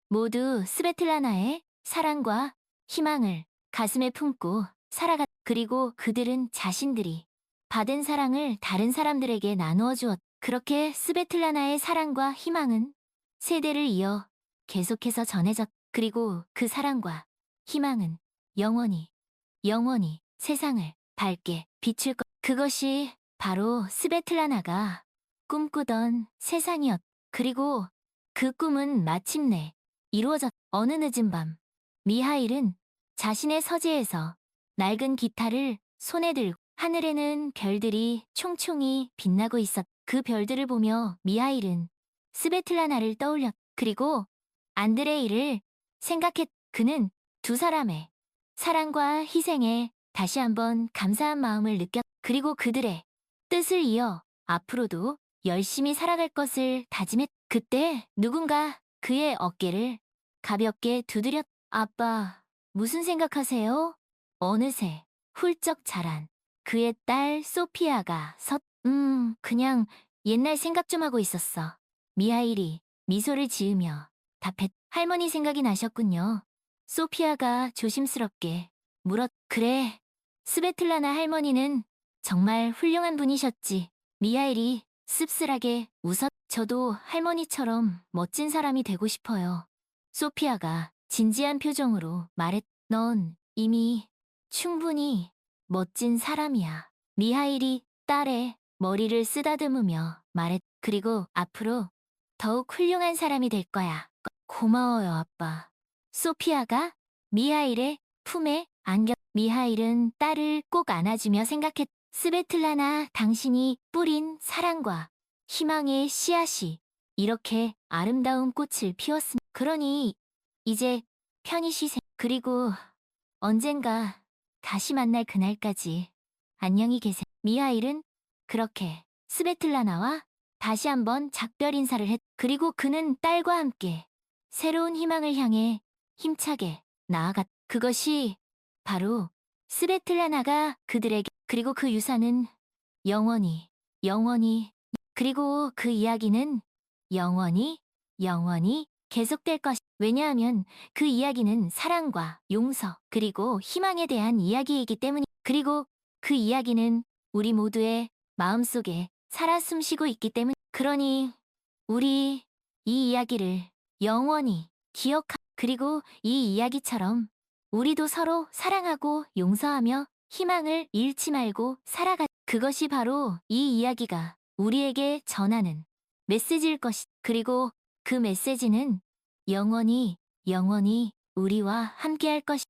모두 스베틀라나의 사랑과 희망을 가슴에 품고 살아갔. 그리고 그들은 자신들이 받은 사랑을 다른 사람들에게 나누어 주었. 그렇게 스베틀라나의 사랑과 희망은 세대를 이어 계속해서 전해졌. 그리고 그 사랑과 희망은 영원히 세상을 밝게 비출 것. 그것이 바로 스베틀라나가 꿈꾸던 세상이었. 그리고 그 꿈은 마침내 이루어졌. 어느 늦은 밤, 미하일은 자신의 서재에서 낡은 기타를 손에 들고 하늘에는 별들이 총총히 빛나고 있었. 그 별들을 보며 미하일은 스베틀라나를 떠올렸. 그리고 안드레이를 생각했. 그는 두 사람의 사랑과 희생에 다시 한번 감사한 마음을 느꼈. 그리고 그들의 뜻을 이어 앞으로도 열심히 살아갈 것을 다짐했. 그때 누군가 그의 어깨를 가볍게 두드렸. 아빠, 무슨 생각하세요? 어느새 훌쩍 자란 그의 딸 소피아가 그냥 옛날 생각 좀 하고 있었어. 미하일이 미소를 지으며 답했. 할머니 생각이 나셨군요. 소피아가 조심스럽게 물었. 그래, 스베틀라나 할머니는 정말 훌륭한 분이셨지. 미하일이 씁쓸하게 웃었. 저도 할머니처럼 멋진 사람이 되고 싶어요. 소피아가 진지한 표정으로 말했. 넌 이미 충분히 멋진 사람이야. 미하일이 딸의 머리를 쓰다듬으며 말했. 그리고 앞으로 더욱 훌륭한 사람이 될 거야. 고마워요, 아빠. 소피아가 미하일의 품에 안겨. 미하일은 딸을 꼭 안아주며 생각했. 스베틀라나, 당신이 뿌린 사랑과 희망의 씨앗이 이렇게 아름다운 꽃을 피웠음. 그러니 이제 편히 쉬세. 그리고 언젠가 다시 만날 그날까지 안녕히 계세. 미하일은 그렇게 스베틀라나와 다시 한번 작별 인사를 했. 그리고 그는 딸과 함께 새로운 희망을 향해 힘차게 나아갔. 그것이 바로 스베틀라나가 그들에게. 그리고 그 유산은 영원히 그리고 그 이야기는 영원히 계속될 것. 왜냐하면 그 이야기는 사랑과 용서 그리고 희망에 대한 이야기이기 때문이. 그리고 그 이야기는 우리 모두의 마음속에 살아 숨쉬고 있기 때문. 그러니 우리 이 이야기를 영원히 기억하. 그리고 이 이야기처럼 우리도 서로 사랑하고 용서하며 희망을 잃지 말고 살아가. 그것이 바로 이 이야기가 우리에게 전하는 메시지일 것이. 그리고 그 메시지는 영원히 우리와 함께할 것이.